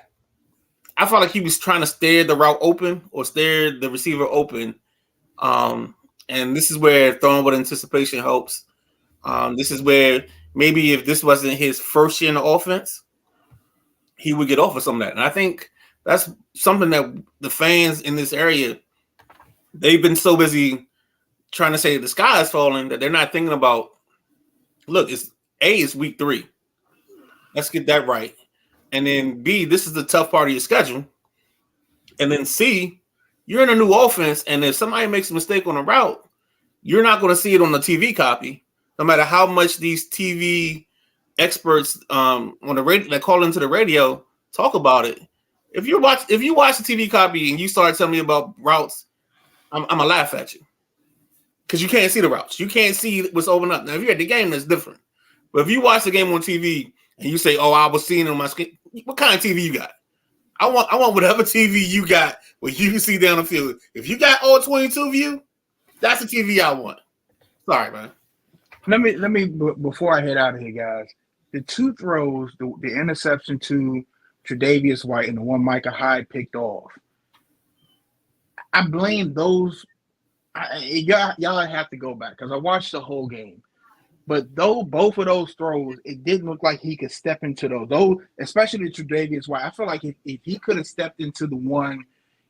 I felt like he was trying to stare the route open or stare the receiver open. And this is where throwing with anticipation helps. This is where maybe if this wasn't his first year in the offense, he would get off of some of that. And I think that's something that the fans in this area, they've been so busy trying to say the sky is falling that they're not thinking about, look, it's week 3. Let's get that right. And then B, this is the tough part of your schedule. And then C, you're in a new offense, and if somebody makes a mistake on a route, you're not going to see it on the TV copy, no matter how much these TV experts on the radio that call into the radio talk about it. If you watch the TV copy and you start telling me about routes, I'm gonna laugh at you because you can't see the routes. You can't see what's open up. Now, if you're at the game, that's different. But if you watch the game on TV and you say, "Oh, I was seeing it on my screen," what kind of TV you got? I want whatever TV you got where you can see down the field. If you got all 22 view, that's the TV I want. Sorry, man. Let me before I head out of here, guys. The 2 throws, the interception to Tre'Davious White and the one Micah Hyde picked off. I blame those. Y'all have to go back because I watched the whole game. But both of those throws, it didn't look like he could step into those especially Tre'Davious White. I feel like if he could have stepped into the one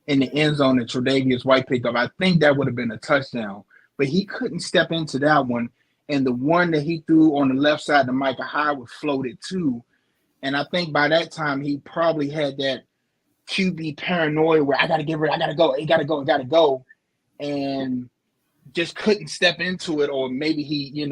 in the end zone that Tre'Davious White picked up, I think that would have been a touchdown. But he couldn't step into that one. And the one that he threw on the left side to Micah Hyde was floated too. And I think by that time, he probably had that QB paranoia where I got to get rid, I got to go, it got to go. And just couldn't step into it. Or maybe he,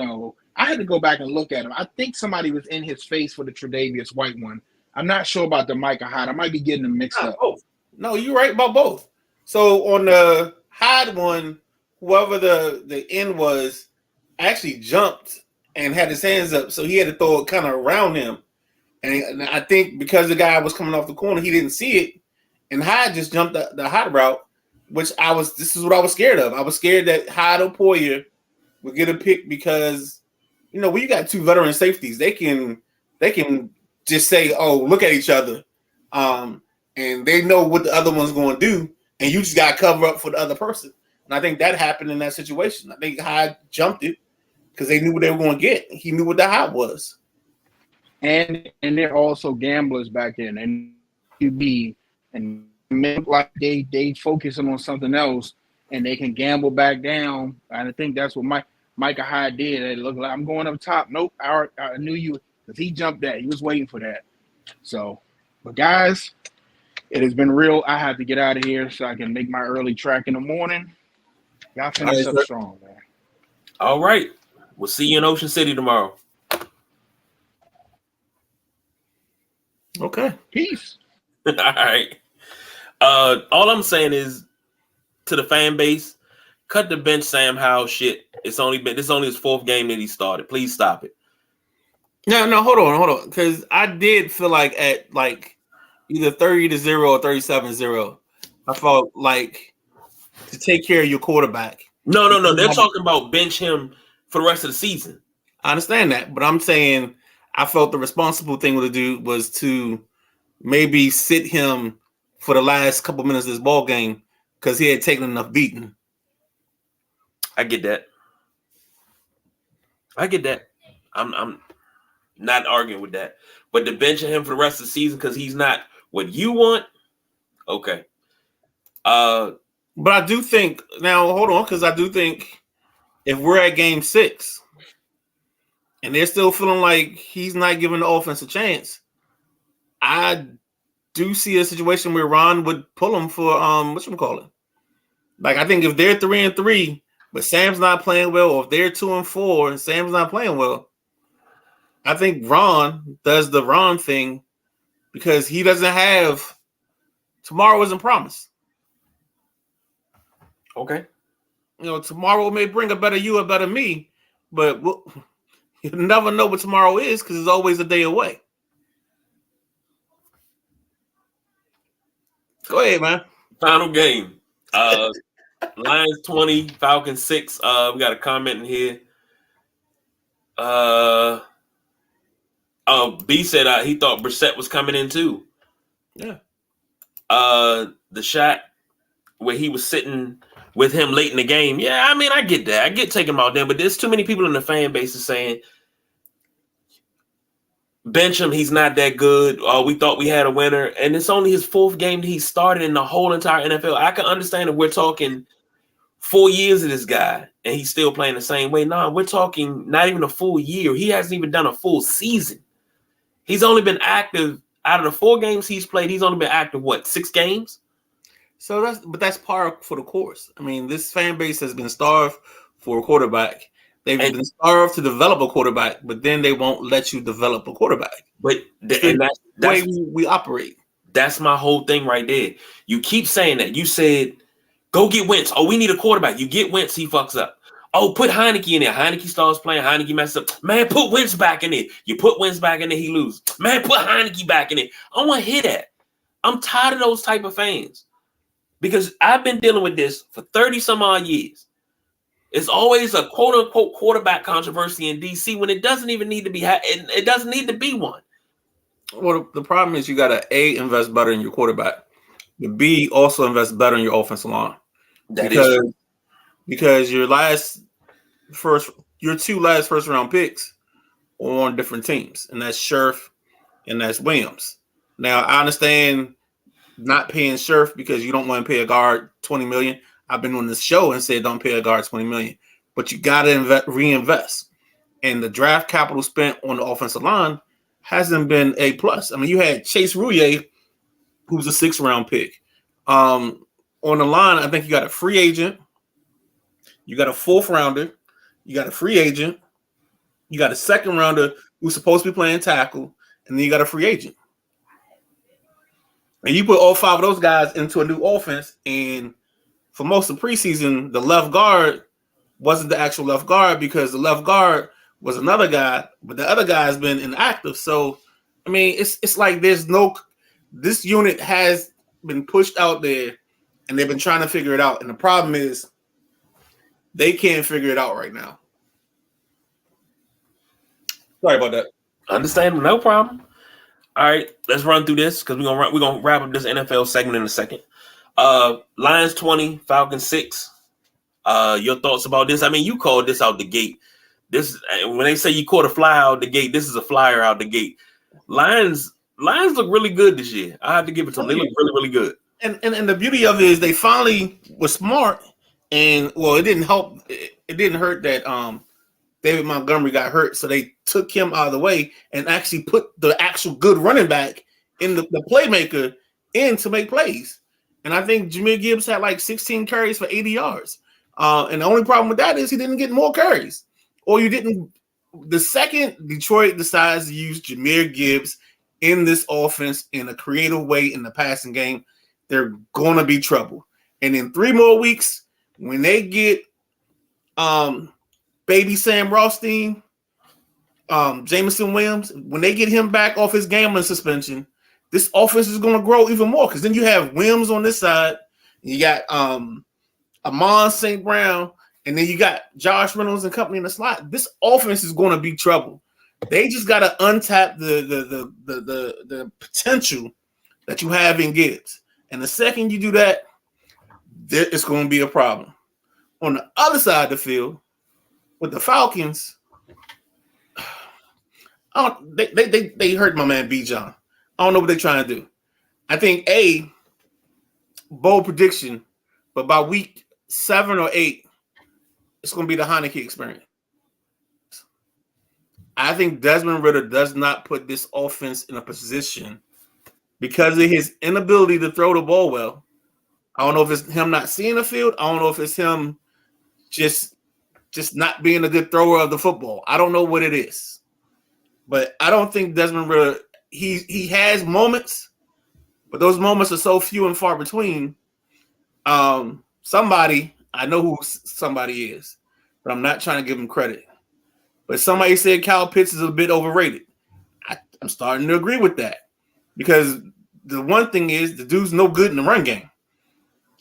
I had to go back and look at him. I think somebody was in his face for the Tre'Davious White one. I'm not sure about the Micah Hyde. I might be getting them mixed up. Both. No, you're right about both. So on the Hyde one, whoever the end was actually jumped and had his hands up, so he had to throw it kind of around him. And I think because the guy was coming off the corner, he didn't see it, and Hyde just jumped the Hyde route, which this is what I was scared of. I was scared that Hyde or Poyer would get a pick because, when you got 2 veteran safeties, they can just say, "Oh, look at each other," and they know what the other one's going to do, and you just got to cover up for the other person. And I think that happened in that situation. I think Hyde jumped it because they knew what they were going to get. He knew what the Hyde was. And they're also gamblers back then, and QB, and make like they focusing on something else, and they can gamble back down. And I think that's what Micah Hyde did. It looked like I'm going up top. Nope, I knew you because he jumped that. He was waiting for that. So, but guys, it has been real. I have to get out of here so I can make my early track in the morning. Y'all finish up strong, man. All right. We'll see you in Ocean City tomorrow. Okay. Peace. All right. All I'm saying is to the fan base, cut the bench Sam Howell shit. This is only his 4th game that he started. Please stop it. No, hold on. Because I did feel like at either 30-0 or 37-0, I felt like to take care of your quarterback. No. They're talking about bench him for the rest of the season. I understand that, but I'm saying I felt the responsible thing to do was to maybe sit him for the last couple minutes of this ball game because he had taken enough beating. I get that. I'm not arguing with that. But to bench him for the rest of the season because he's not what you want, okay. But I do think now, hold on, because I do think if we're at game 6 and they're still feeling like he's not giving the offense a chance, I do see a situation where Ron would pull him for whatchamacallit. Like I think if they're 3-3, but Sam's not playing well, or if they're 2-4 and Sam's not playing well, I think Ron does the Ron thing because he doesn't have tomorrow isn't promised. Okay. You know, tomorrow may bring a better you, a better me, but you never know what tomorrow is because it's always a day away. Go ahead, man. Final game. Lions 20, Falcons 6. We got a comment in here. B said he thought Brissett was coming in too. Yeah. The shot where he was sitting with him late in the game. Yeah, I mean, I get that. I get taking him out there, but there's too many people in the fan base is saying bench him. He's not that good. We thought we had a winner, and it's only his 4th game that he started in the whole entire NFL. I can understand if we're talking 4 years of this guy and he's still playing the same way. No, we're talking not even a full year. He hasn't even done a full season. He's only been active out of the 4 games he's played. He's only been active, 6 games? So that's par for the course. I mean, this fan base has been starved for a quarterback. They've been starved to develop a quarterback, but then they won't let you develop a quarterback. But that's the way we operate. That's my whole thing right there. You keep saying that. You said, go get Wentz. Oh, we need a quarterback. You get Wentz, he fucks up. Oh, put Heineke in there. Heineke starts playing. Heineke messes up. Man, put Wentz back in there. You put Wentz back in there, he loses. Man, put Heineke back in there. I want to hear that. I'm tired of those type of fans because I've been dealing with this for 30 some odd years. It's always a quote unquote quarterback controversy in DC when it doesn't even need to be. It doesn't need to be one. Well, the problem is you got to A, invest better in your quarterback, but B, also invest better in your offensive line. Because your two last first round picks are on different teams, and that's Scherf and that's Williams. Now I understand not paying Scherf because you don't want to pay a guard $20 million. I've been on this show and said don't pay a guard $20 million, but you got to reinvest. And the draft capital spent on the offensive line hasn't been A plus. I mean, you had Chase Roullier, who's a 6th round pick. On the line, I think you got a free agent, you got a 4th rounder, you got a free agent, you got a 2nd rounder who's supposed to be playing tackle, and then you got a free agent. And you put all 5 of those guys into a new offense, and for most of preseason, the left guard wasn't the actual left guard because the left guard was another guy, but the other guy has been inactive. So, I mean, it's like this unit has been pushed out there, and they've been trying to figure it out. And the problem is they can't figure it out right now. Sorry about that. Understand? No problem. All right, let's run through this because we're gonna wrap up this NFL segment in a second. Lions 20, Falcons 6. Your thoughts about this? I mean, you called this out the gate. This when they say you caught a fly out the gate, this is a flyer out the gate. Lions look really good this year. I have to give it to them. They look really, really good. And the beauty of it is they finally were smart. And well, it didn't help. It didn't hurt that David Montgomery got hurt, so they took him out of the way and actually put the actual good running back in the playmaker in to make plays. And I think Jahmyr Gibbs had like 16 carries for 80 yards. And the only problem with that is he didn't get more carries. Or you didn't. The second Detroit decides to use Jahmyr Gibbs in this offense in a creative way in the passing game, they're going to be trouble. And in 3 more weeks, when they get baby Sam Rothstein, Jameson Williams, when they get him back off his gambling suspension, this offense is going to grow even more because then you have Williams on this side, and you got Amon St. Brown, and then you got Josh Reynolds and company in the slot. This offense is going to be trouble. They just got to untap the potential that you have in Gibbs. And the second you do that, it's going to be a problem. On the other side of the field, with the Falcons, they hurt my man Bijan. I don't know what they're trying to do. I think bold prediction, but by week 7 or 8, it's going to be the Heineke experience. I think Desmond Ridder does not put this offense in a position because of his inability to throw the ball well. I don't know if it's him not seeing the field. I don't know if it's him just not being a good thrower of the football. I don't know what it is. But I don't think Desmond Ridder, he has moments, but those moments are so few and far between. Somebody, I know who somebody is, but I'm not trying to give him credit. But somebody said Kyle Pitts is a bit overrated. I'm starting to agree with that because the one thing is the dude's no good in the run game.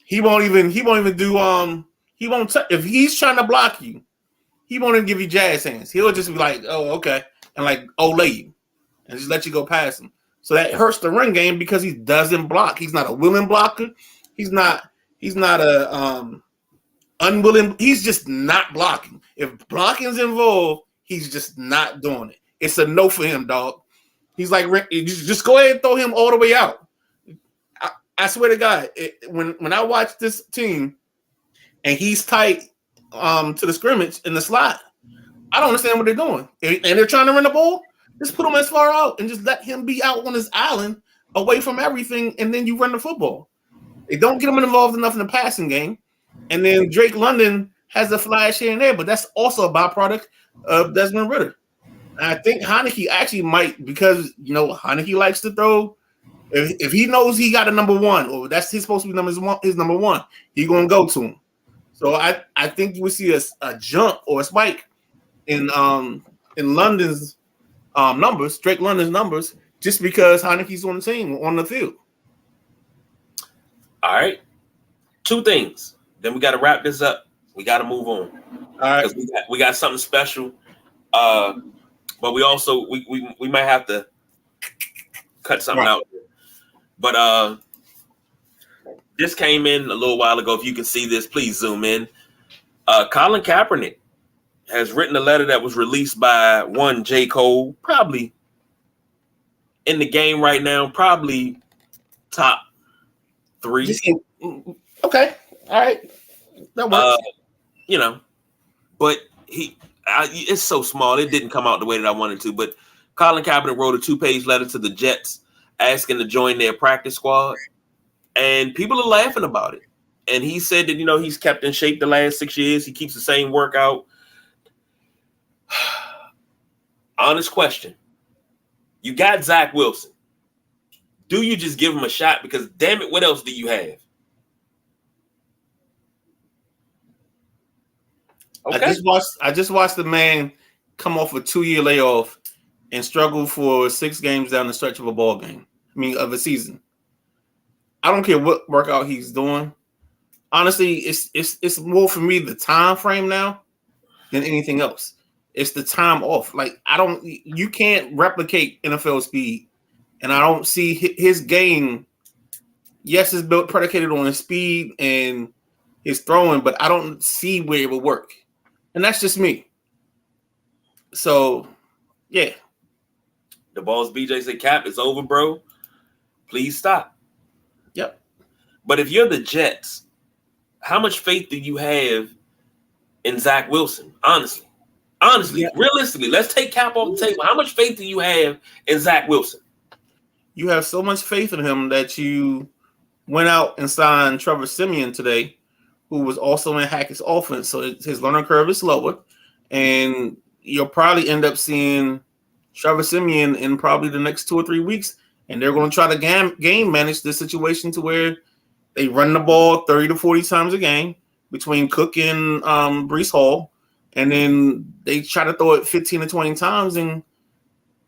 He won't even do if he's trying to block you, he won't even give you jazz hands. He'll just be like, oh, okay, and like lay you and just let you go past him. So that hurts the run game because he doesn't block. He's not a willing blocker. He's not a unwilling. He's just not blocking. If blocking's involved, he's just not doing it. It's a no for him, dog. He's like, just go ahead and throw him all the way out. I swear to God, when I watch this team and he's tight to the scrimmage in the slot, I don't understand what they're doing. And they're trying to run the ball, just put him as far out and just let him be out on his island away from everything, and then you run the football. They don't get him involved enough in the passing game. And then Drake London has a flash here and there, but that's also a byproduct of Desmond Ridder. And I think Heineke actually might, because Heineke likes to throw. If he knows he got a number one, or that's he's supposed to be his number one, he's gonna go to him. So I think you would see a jump or a spike in London's numbers, Drake London's numbers, just because Heineke's on the team on the field. All right, 2 things. Then we got to wrap this up. We got to move on. All right, because we got something special. But we also we might have to cut something out. But this came in a little while ago. If you can see this, please zoom in. Colin Kaepernick has written a letter that was released by one J. Cole, probably in the game right now, probably top 3. Okay, all right, that works. But it's so small. It didn't come out the way that I wanted to. But Colin Kaepernick wrote a 2-page letter to the Jets asking to join their practice squad, and people are laughing about it. And he said that, he's kept in shape the last 6 years. He keeps the same workout. Honest question. You got Zach Wilson. Do you just give him a shot? Because, damn it, what else do you have? Okay. I just watched the man come off a 2-year layoff and struggle for 6 games down the stretch of a ball game. Of a season. I don't care what workout he's doing. Honestly, it's more for me the time frame now than anything else. It's the time off. Like you can't replicate NFL speed, and I don't see his game. Yes, it's built predicated on his speed and his throwing, but I don't see where it will work, and that's just me. So, yeah. The boss BJ said, "Cap, it's over, bro. Please stop." Yep. But if you're the Jets, how much faith do you have in Zach Wilson? Honestly, yeah. Realistically, let's take Cap off the table. How much faith do you have in Zach Wilson? You have so much faith in him that you went out and signed Trevor Siemian today, who was also in Hackett's offense. So his learning curve is slower, and you'll probably end up seeing Trevor Siemian in probably the next 2 or 3 weeks. And they're going to try to game manage this situation to where they run the ball 30 to 40 times a game between Cook and Breece Hall. And then they try to throw it 15 to 20 times and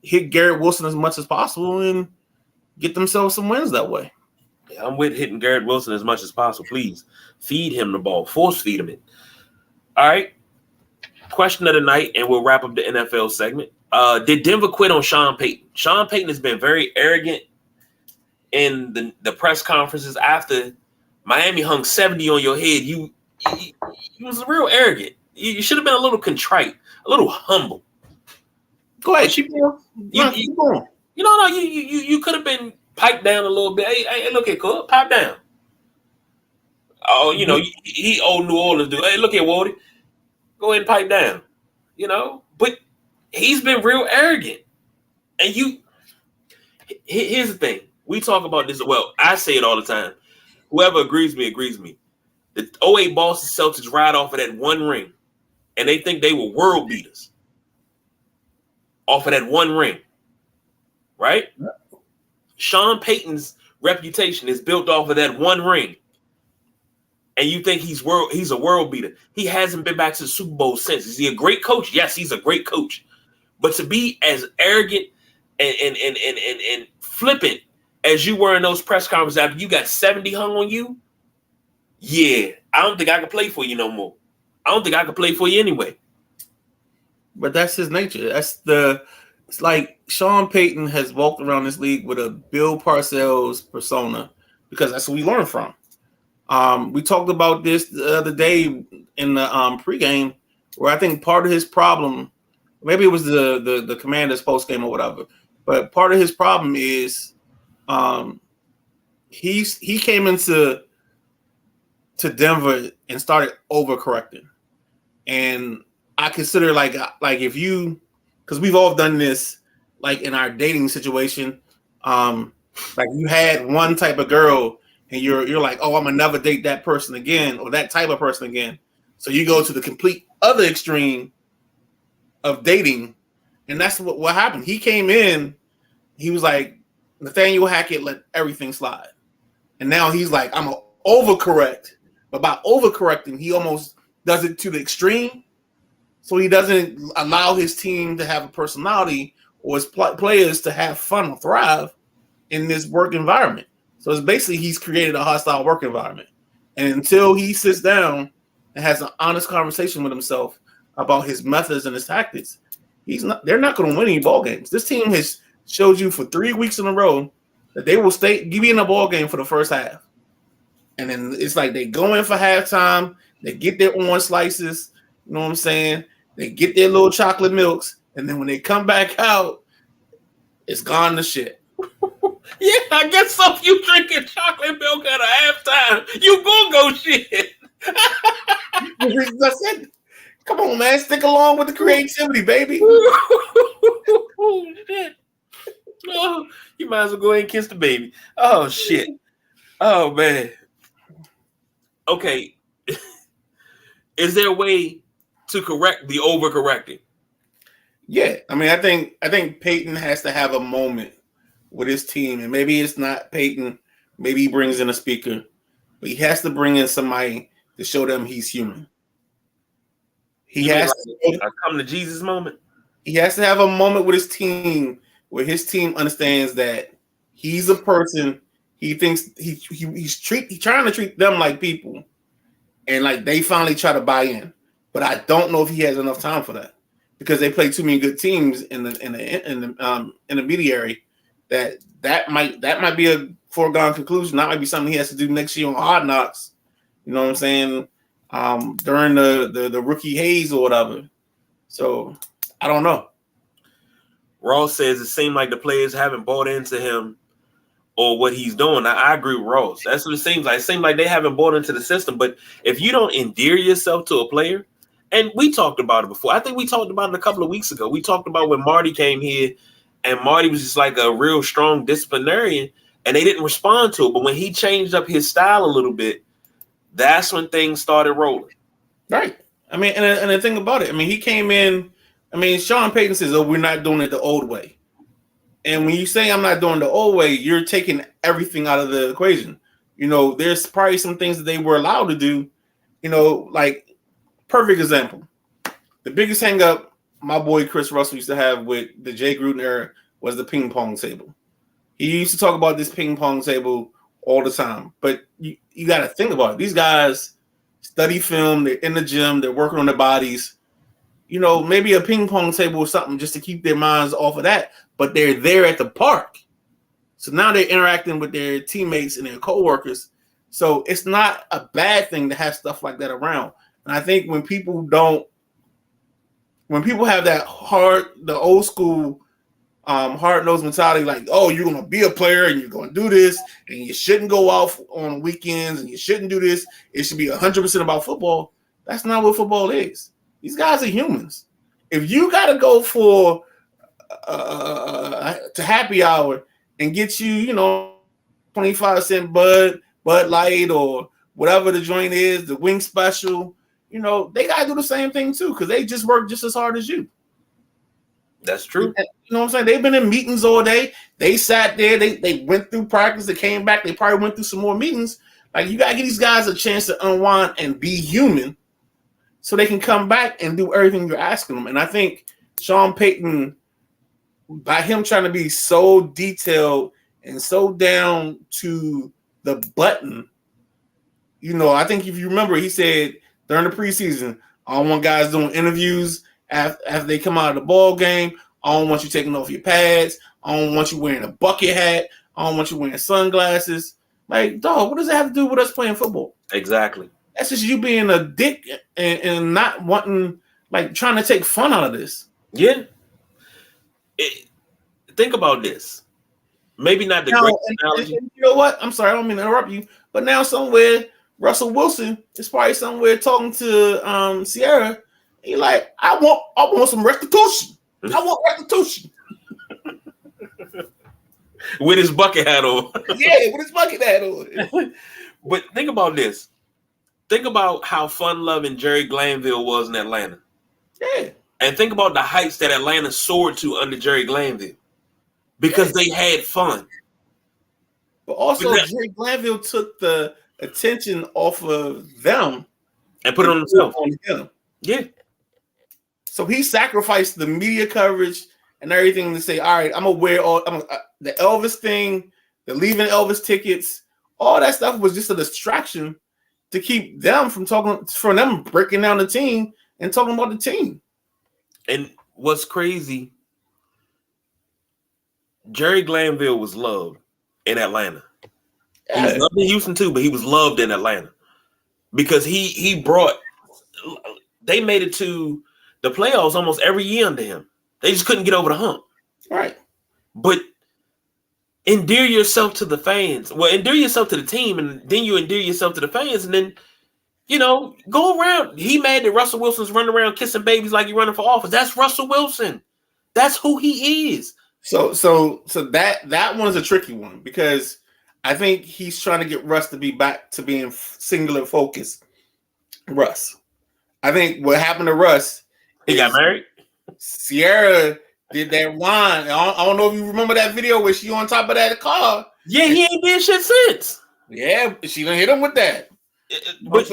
hit Garrett Wilson as much as possible and get themselves some wins that way. Yeah, I'm with hitting Garrett Wilson as much as possible. Please feed him the ball. Force feed him it. All right. Question of the night, and we'll wrap up the NFL segment. Did Denver quit on Sean Payton? Sean Payton has been very arrogant in the press conferences after Miami hung 70 on your head, you was real arrogant. You should have been a little contrite, a little humble. Go ahead, keep going. You could have been piped down a little bit. Hey, look at Cook, pipe down. Oh, he old New Orleans dude. Hey, look at Wardy. Go ahead and pipe down. But he's been real arrogant. And here's the thing. We talk about this. Well, I say it all the time. Whoever agrees with me, agrees with me. The 08 Boston Celtics ride off of that one ring, and they think they were world beaters off of that one ring, right? Sean Payton's reputation is built off of that one ring, and you think he's a world beater. He hasn't been back to the Super Bowl since. Is he a great coach? Yes, he's a great coach. But to be as arrogant and flippant as you were in those press conferences after you got 70 hung on you, yeah, I don't think I can play for you no more. I don't think I can play for you anyway. But that's his nature. It's like Sean Payton has walked around this league with a Bill Parcells persona because that's what we learned from. We talked about this the other day in the pregame where I think part of his problem, maybe it was the Commanders postgame or whatever, but part of his problem is he came into Denver and started overcorrecting. And I consider like if you, because we've all done this, like in our dating situation, like you had one type of girl and you're like, oh, I'm gonna never date that person again or that type of person again. So you go to the complete other extreme of dating, and that's what happened. He came in, he was like, Nathaniel Hackett let everything slide, and now he's like, I'm gonna overcorrect. But by overcorrecting, he almost does it to the extreme. So he doesn't allow his team to have a personality or his players to have fun or thrive in this work environment. So it's basically he's created a hostile work environment. And until he sits down and has an honest conversation with himself about his methods and his tactics, they're not going to win any ball games. This team has showed you for 3 weeks in a row that they will give you in a ball game for the first half. And then it's like they go in for halftime, they get their orange slices, you know what I'm saying? They get their little chocolate milks, and then when they come back out, it's gone to shit. Yeah, I guess so. If you drinking chocolate milk at a halftime, you gonna go shit. That's it. Come on, man. Stick along with the creativity, baby. Oh, shit. Oh, you might as well go ahead and kiss the baby. Oh, shit. Oh, man. Okay. Is there a way to correct the overcorrecting? Yeah. I mean, I think Payton has to have a moment with his team, and maybe it's not Payton. Maybe he brings in a speaker, but he has to bring in somebody to show them he's human. He has a come to Jesus moment. He has to have a moment with his team where his team understands that he's a person. He thinks he's trying to treat them like people, and like they finally try to buy in. But I don't know if he has enough time for that because they play too many good teams in the intermediary. That might be a foregone conclusion. That might be something he has to do next year on Hard Knocks. You know what I'm saying? During the rookie haze or whatever. So I don't know. Ross says it seemed like the players haven't bought into him or what he's doing. I agree with Ross. That's what it seems like. It seems like they haven't bought into the system. But if you don't endear yourself to a player, and we talked about it before. I think we talked about it a couple of weeks ago. We talked about when Marty came here, and Marty was just like a real strong disciplinarian, and they didn't respond to it. But when he changed up his style a little bit, that's when things started rolling. Right. I mean, and the thing about it, I mean, he came in. I mean, Sean Payton says, "Oh, we're not doing it the old way." And when you say I'm not doing the old way, you're taking everything out of the equation. You know, there's probably some things that they were allowed to do. You know, like perfect example. The biggest hang up my boy Chris Russell used to have with the Jay Gruden era was the ping pong table. He used to talk about this ping pong table all the time. But you got to think about it. These guys study film. They're in the gym. They're working on their bodies. You know, maybe a ping pong table or something just to keep their minds off of that. But they're there at the park. So now they're interacting with their teammates and their coworkers. So it's not a bad thing to have stuff like that around. And I think when people have the old school hard-nosed mentality, like, oh, you're going to be a player and you're going to do this and you shouldn't go off on weekends and you shouldn't do this. It should be 100% about football. That's not what football is. These guys are humans. If you got to go for to happy hour and get you, 25-cent Bud Light or whatever the joint is, the wing special, they got to do the same thing too because they just work just as hard as you. That's true. You know what I'm saying? They've been in meetings all day. They sat there. They went through practice. They came back. They probably went through some more meetings. Like, you got to give these guys a chance to unwind and be human so they can come back and do everything you're asking them. And I think Sean Payton, by him trying to be so detailed and so down to the button, I think if you remember, he said during the preseason, I don't want guys doing interviews after they come out of the ball game. I don't want you taking off your pads. I don't want you wearing a bucket hat. I don't want you wearing sunglasses. Like, dog, what does that have to do with us playing football? Exactly. That's just you being a dick and not wanting, like, trying to take fun out of this. Yeah. Think about this. Maybe not the great analogy. And you know what? I'm sorry, I don't mean to interrupt you, but now somewhere Russell Wilson is probably somewhere talking to Sierra. He like, I want some restitution. I want restitution. With his bucket hat on. Yeah, with his bucket hat on. But think about this. Think about how fun-loving Jerry Glanville was in Atlanta. Yeah. And think about the heights that Atlanta soared to under Jerry Glanville. Because they had fun. But also, Jerry Glanville took the attention off of them and put it on himself. On him. Yeah. So he sacrificed the media coverage and everything to say, all right, I'm gonna wear the Elvis thing, the leaving Elvis tickets, all that stuff was just a distraction to keep them from them breaking down the team and talking about the team. And what's crazy, Jerry Glanville was loved in Atlanta. Yeah. He was loved in Houston too, but he was loved in Atlanta because he brought. They made it to the playoffs almost every year under him. They just couldn't get over the hump. Right. But endear yourself to the fans. Well, endear yourself to the team, and then you endear yourself to the fans, and then, go around. He mad that Russell Wilson's running around kissing babies like he's running for office. That's Russell Wilson. That's who he is. So that one is a tricky one because I think he's trying to get Russ to be back to being singular focus. Russ. I think what happened to Russ, he got married. Sierra did that wine. I don't know if you remember that video where she on top of that car. Yeah, he ain't did shit since. Yeah, she done hit him with that. But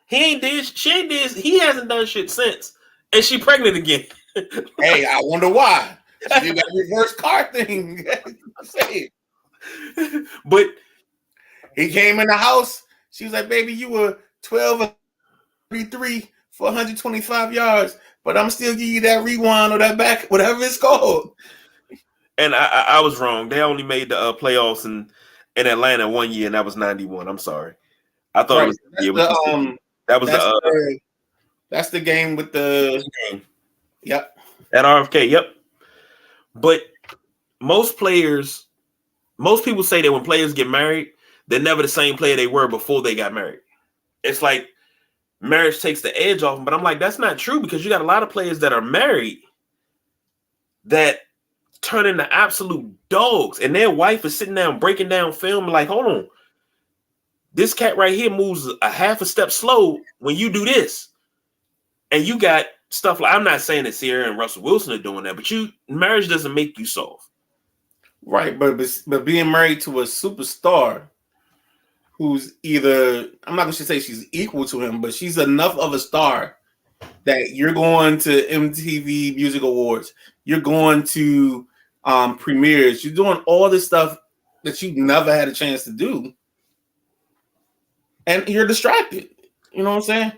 he ain't did. She ain't did. He hasn't done shit since, and she pregnant again. Hey, I wonder why. She did that reverse car thing. Say it. But he came in the house. She was like, "Baby, you were 12 of 33 for 125 yards." But I'm still give you that rewind or that back, whatever it's called. And I was wrong. They only made the playoffs in Atlanta one year, and that was 91. I'm sorry. I thought that's the game with the game. Yep. At RFK, yep. But most people say that when players get married, they're never the same player they were before they got married. It's like marriage takes the edge off them, but I'm like, that's not true because you got a lot of players that are married that turn into absolute dogs, and their wife is sitting down breaking down film like, hold on, this cat right here moves a half a step slow when you do this, and you got stuff like, I'm not saying that Sierra and Russell Wilson are doing that, but marriage doesn't make you soft, right? But being married to a superstar who's either, I'm not going to say she's equal to him, but she's enough of a star that you're going to MTV Music Awards, you're going to premieres, you're doing all this stuff that you never had a chance to do, and you're distracted. You know what I'm saying?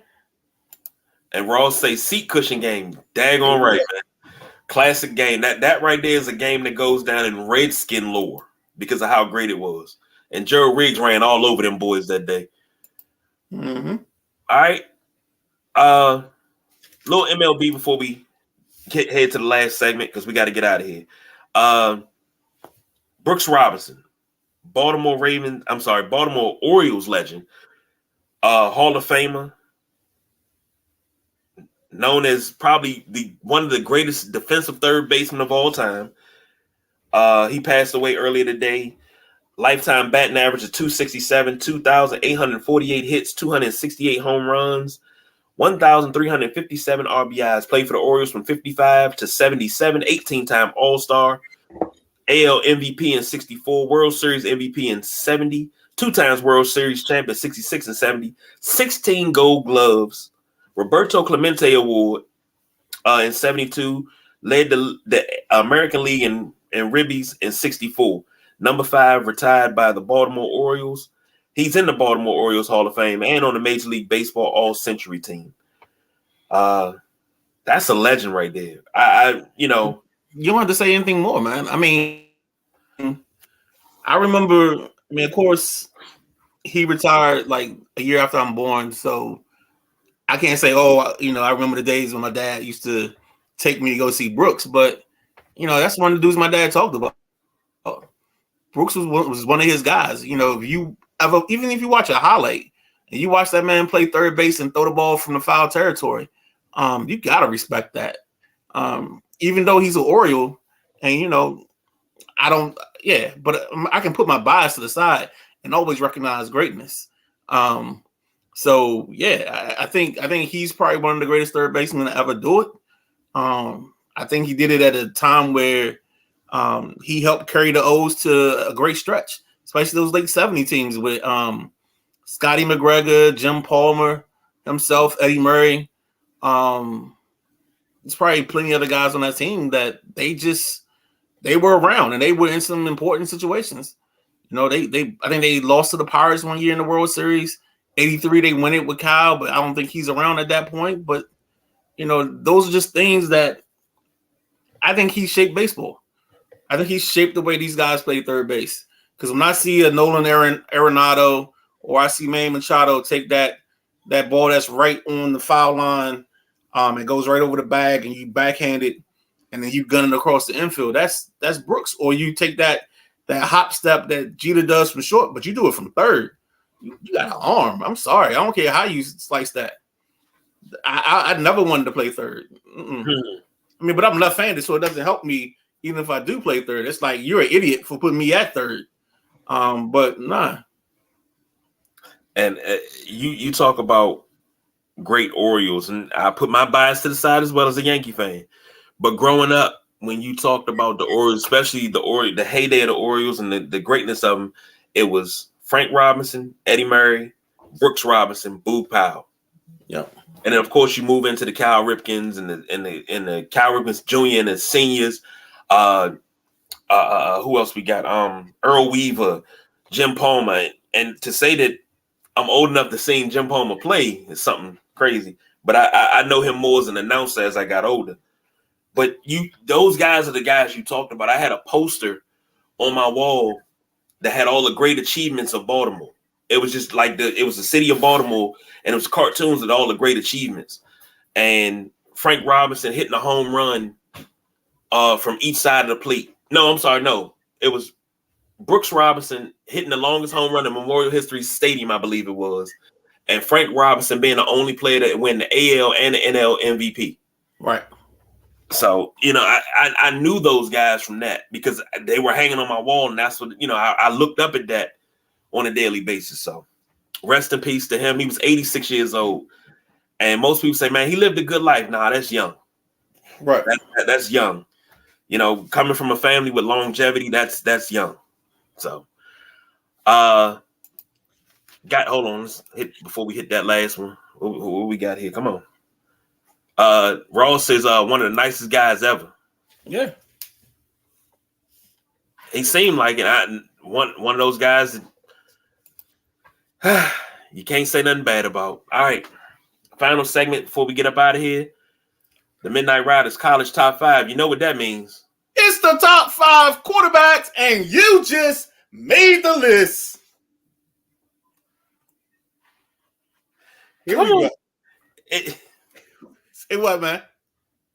And Ross say seat cushion game, daggone right, man. Classic game. That right there is a game that goes down in Redskin lore. because of how great it was. And Gerald Riggs ran all over them boys that day. Mm-hmm. All right. Little MLB before we head to the last segment because we got to get out of here. Brooks Robinson, Baltimore Orioles legend, Hall of Famer, known as probably one of the greatest defensive third basemen of all time. He passed away earlier today. Lifetime batting average of 267, 2,848 hits, 268 home runs, 1,357 RBIs. Played for the Orioles from 55 to 77, 18-time All-Star, AL MVP in 64, World Series MVP in 70, 2 times World Series champion 66 and 70, 16 Gold Gloves, Roberto Clemente Award in 72, led the American League in ribbies in 64. Number 5, retired by the Baltimore Orioles. He's in the Baltimore Orioles Hall of Fame and on the Major League Baseball All-Century team. That's a legend right there. You don't have to say anything more, man. I mean, I remember. I mean, of course, he retired like a year after I'm born, so I can't say, I remember the days when my dad used to take me to go see Brooks, but that's one of the dudes my dad talked about. Brooks was one of his guys. If you ever, even if you watch a highlight and you watch that man play third base and throw the ball from the foul territory, you gotta respect that. Even though he's an Oriole, and but I can put my bias to the side and always recognize greatness. So yeah, I think he's probably one of the greatest third basemen to ever do it. I think he did it at a time where he helped carry the O's to a great stretch, especially those late 70 teams with Scotty McGregor, Jim Palmer, himself, Eddie Murray. There's probably plenty of other guys on that team that they were around and they were in some important situations. I think they lost to the Pirates one year in the World Series. 83, they win it with Kyle, but I don't think he's around at that point. But those are just things that I think he shaped baseball. I think he shaped the way these guys play third base. Because when I see a Nolan Arenado or I see Manny Machado take that ball that's right on the foul line, it goes right over the bag and you backhand it, and then you gun it across the infield. That's Brooks. Or you take that hop step that Jeter does from short, but you do it from third. You got an arm. I'm sorry. I don't care how you slice that. I never wanted to play third. I mean, but I'm left-handed, so it doesn't help me even if I do play third. It's like you're an idiot for putting me at third. But nah. And you talk about great Orioles, and I put my bias to the side as well as a Yankee fan. But growing up, when you talked about the Orioles, especially the heyday of the Orioles and the greatness of them, it was Frank Robinson, Eddie Murray, Brooks Robinson, Boog Powell. Yep. And then of course you move into the Cal Ripkens and the Cal Ripkens Jr. and the seniors. Who else we got? Earl Weaver, Jim Palmer. And to say that I'm old enough to see Jim Palmer play is something crazy. But I know him more as an announcer as I got older. But those guys are the guys you talked about. I had a poster on my wall that had all the great achievements of Baltimore. It was just like it was the city of Baltimore, and it was cartoons with all the great achievements. And Frank Robinson hitting a home run from each side of the plate. No, I'm sorry. No, it was Brooks Robinson hitting the longest home run in Memorial History Stadium, I believe it was. And Frank Robinson being the only player that win the AL and the NL MVP. Right. So, I knew those guys from that because they were hanging on my wall. And that's what, I looked up at that on a daily basis. So rest in peace to him. He was 86 years old. And most people say, man, he lived a good life. Nah, that's young. Right. That's young. Coming from a family with longevity, that's young. So, hold on. Let's before we hit that last one. What we got here? Come on. Ross is one of the nicest guys ever. Yeah. He seemed like it. One of those guys that you can't say nothing bad about. All right. Final segment before we get up out of here. The Midnight Riders College Top 5. You know what that means. It's the top 5 quarterbacks, and you just made the list. Here Come we on. go. Say what, man?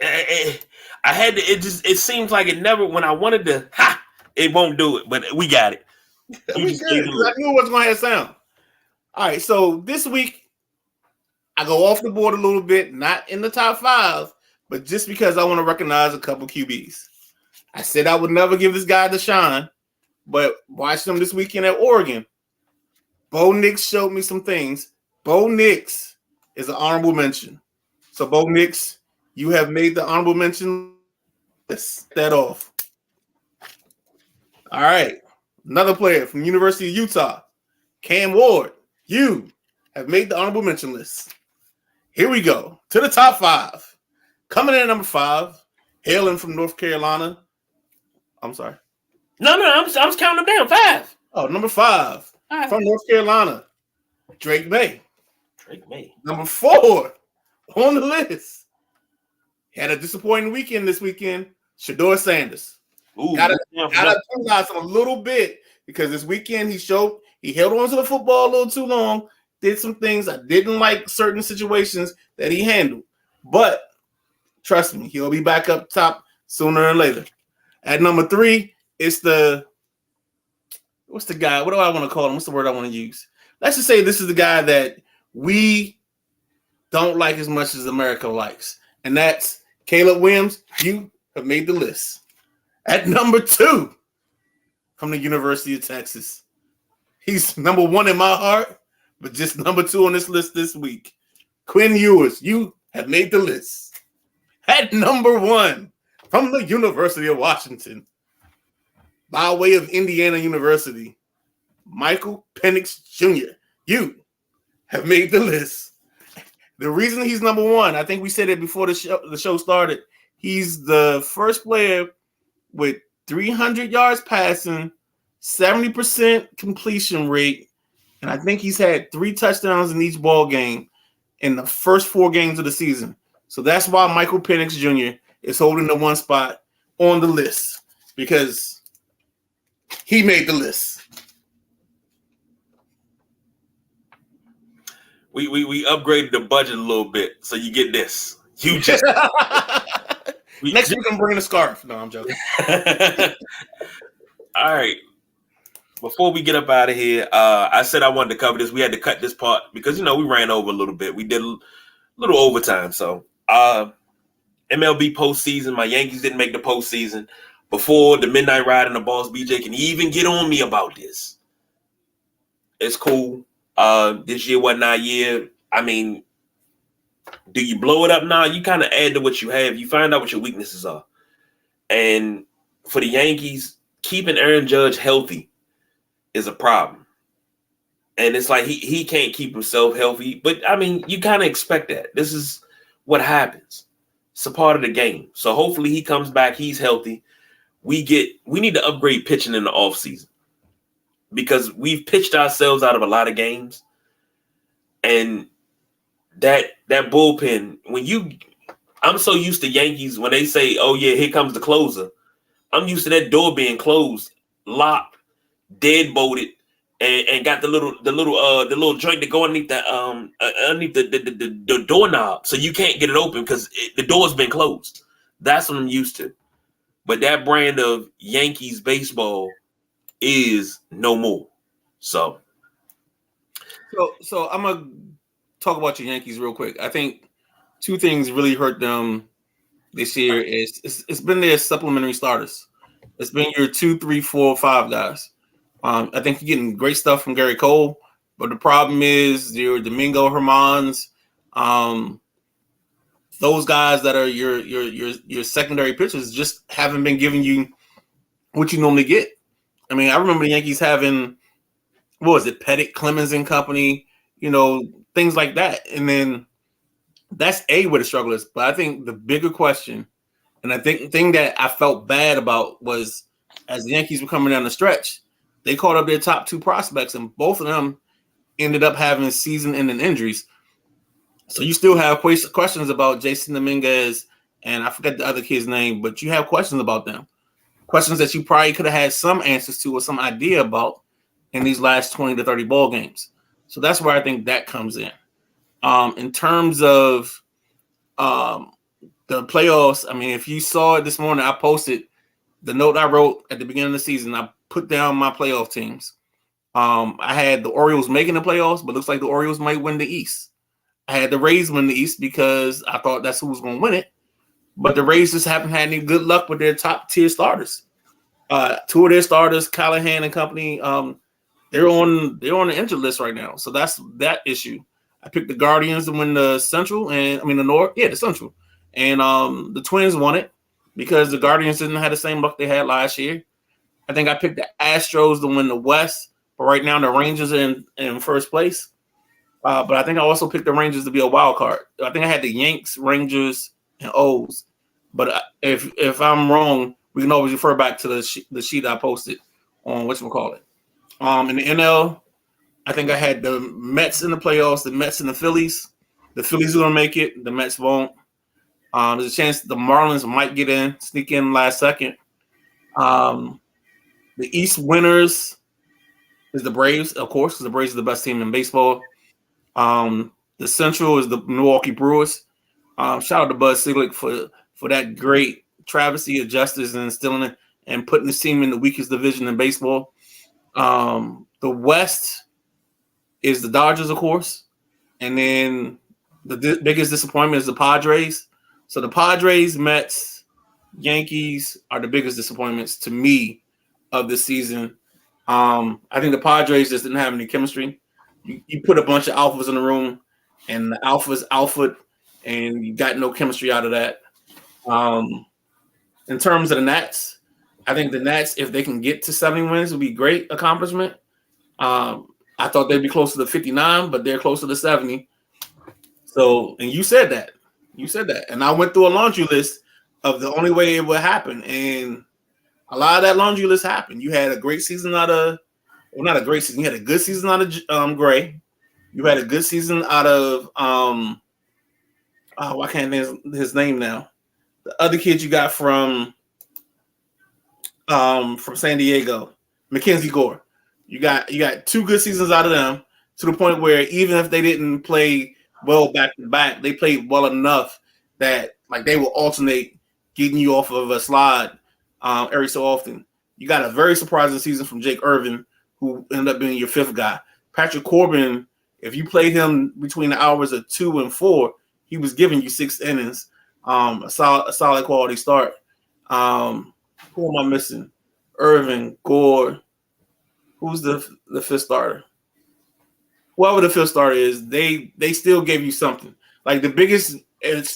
I had to. It seems like it never. When I wanted to, it won't do it. But we got it. We good, because I knew it wasn't going to have sound. All right, so this week, I go off the board a little bit, not in the top 5, but just because I want to recognize a couple QBs. I said I would never give this guy the shine, but watched him this weekend at Oregon. Bo Nix showed me some things. Bo Nix is an honorable mention. So, Bo Nix, you have made the honorable mention. Let's get that off. All right. Another player from University of Utah, Cam Ward. You have made the honorable mention list. Here we go to the top 5. Coming in at number 5, hailing from North Carolina. I'm sorry. No, I'm counting them down. 5. Oh, number 5 from North Carolina, Drake May. Drake May. Number 4 on the list. Had a disappointing weekend this weekend. Shedeur Sanders. Ooh, Gotta penalize him a little bit because this weekend he held on to the football a little too long, did some things. I didn't like certain situations that he handled. But trust me, he'll be back up top sooner or later. At number 3, it's what's the guy? What do I want to call him? What's the word I want to use? Let's just say this is the guy that we don't like as much as America likes. And that's Caleb Williams. You have made the list. At number 2, from the University of Texas. He's number 1 in my heart, but just number 2 on this list this week. Quinn Ewers, you have made the list. At number 1, from the University of Washington, by way of Indiana University, Michael Penix Jr., you have made the list. The reason he's number 1, I think we said it before the show started, he's the first player with 300 yards passing, 70% completion rate, and I think he's had 3 touchdowns in each ball game in the first 4 games of the season. So that's why Michael Penix Jr. is holding the 1 spot on the list, because he made the list. We upgraded the budget a little bit, so you get this. You just Next week I'm bringing a scarf. No, I'm joking. All right. Before we get up out of here, I said I wanted to cover this. We had to cut this part because we ran over a little bit. We did a little overtime. So MLB postseason. My Yankees didn't make the postseason. Before the midnight ride and the boss BJ can even get on me about this. It's cool. This year wasn't our year. I mean, do you blow it up now? You kind of add to what you have. You find out what your weaknesses are. And for the Yankees, keeping Aaron Judge healthy is a problem. And it's like he can't keep himself healthy. But, I mean, you kind of expect that. This is what happens. It's a part of the game. So hopefully he comes back. He's healthy. We need to upgrade pitching in the offseason because we've pitched ourselves out of a lot of games. And that bullpen, I'm so used to Yankees when they say, oh yeah, here comes the closer. I'm used to that door being closed, locked, deadbolted, and got the little joint to go underneath the doorknob, so you can't get it open because the door's been closed. That's what I'm used to. But that brand of Yankees baseball is no more. So I'm gonna talk about your Yankees real quick. I think 2 things really hurt them this year. It's been their supplementary starters. It's been your 2, 3, 4, 5 guys. I think you're getting great stuff from Gary Cole, but the problem is your Domingo Hermans, those guys that are your secondary pitchers just haven't been giving you what you normally get. I mean, I remember the Yankees having, what was it, Pettit, Clemens and company, things like that. And then that's where the struggle is. But I think the bigger question, and I think the thing that I felt bad about was as the Yankees were coming down the stretch, they called up their top 2 prospects, and both of them ended up having season-ending injuries. So you still have questions about Jason Dominguez, and I forget the other kid's name, but you have questions about them. questions that you probably could have had some answers to or some idea about in these last 20 to 30 ball games. So that's where I think that comes in. In terms of the playoffs, I mean, if you saw it this morning, I posted the note I wrote at the beginning of the season. I put down my playoff teams. I had the Orioles making the playoffs, but looks like the Orioles might win the East. I had the Rays win the East because I thought that's who was going to win it. But the Rays just haven't had any good luck with their top tier starters. Two of their starters, Callahan and company, they're on the injured list right now. So that's that issue. I picked the Guardians to win the Central the North. Yeah, the Central. And the Twins won it because the Guardians didn't have the same luck they had last year. I think I picked the Astros to win the West, but right now the Rangers are in first place. But I think I also picked the Rangers to be a wild card. I think I had the Yanks, Rangers, and O's. But if I'm wrong, we can always refer back to the sheet I posted on whatchamacallit. In the NL, I think I had the Mets in the playoffs, the Mets and the Phillies. The Phillies are going to make it. The Mets won't. There's a chance the Marlins might get in, sneak in last second. The East winners is the Braves, of course, because the Braves are the best team in baseball. The Central is the Milwaukee Brewers. Shout out to Bud Selig for that great travesty of justice and instilling it and putting this team in the weakest division in baseball. The West is the Dodgers, of course. And then the biggest disappointment is the Padres. So the Padres, Mets, Yankees are the biggest disappointments to me of this season. I think the Padres just didn't have any chemistry. You put a bunch of alphas in the room, and the alphas alpha, and you got no chemistry out of that. In terms of the Nats, I think the Nats, if they can get to 70 wins, would be a great accomplishment. I thought they'd be closer to 59, but they're closer to 70. So, and you said that. And I went through a laundry list of the only way it would happen. And a lot of that laundry list happened. You had a great season out of, well, not a great season. You had a good season out of Gray. You had a good season out of, I can't think of his name now. The other kid you got from San Diego, Mackenzie Gore. You got two good seasons out of them to the point where even if they didn't play well back to back, they played well enough that like they will alternate getting you off of a slide every so often. You got a very surprising season from Jake Irvin, who ended up being your fifth guy. Patrick Corbin, if you played him between the hours of 2 and 4, he was giving you 6 innings, a solid quality start. Who am I missing? Irvin, Gore. Who's the fifth starter? Whoever the fifth starter is, they still gave you something. Like the biggest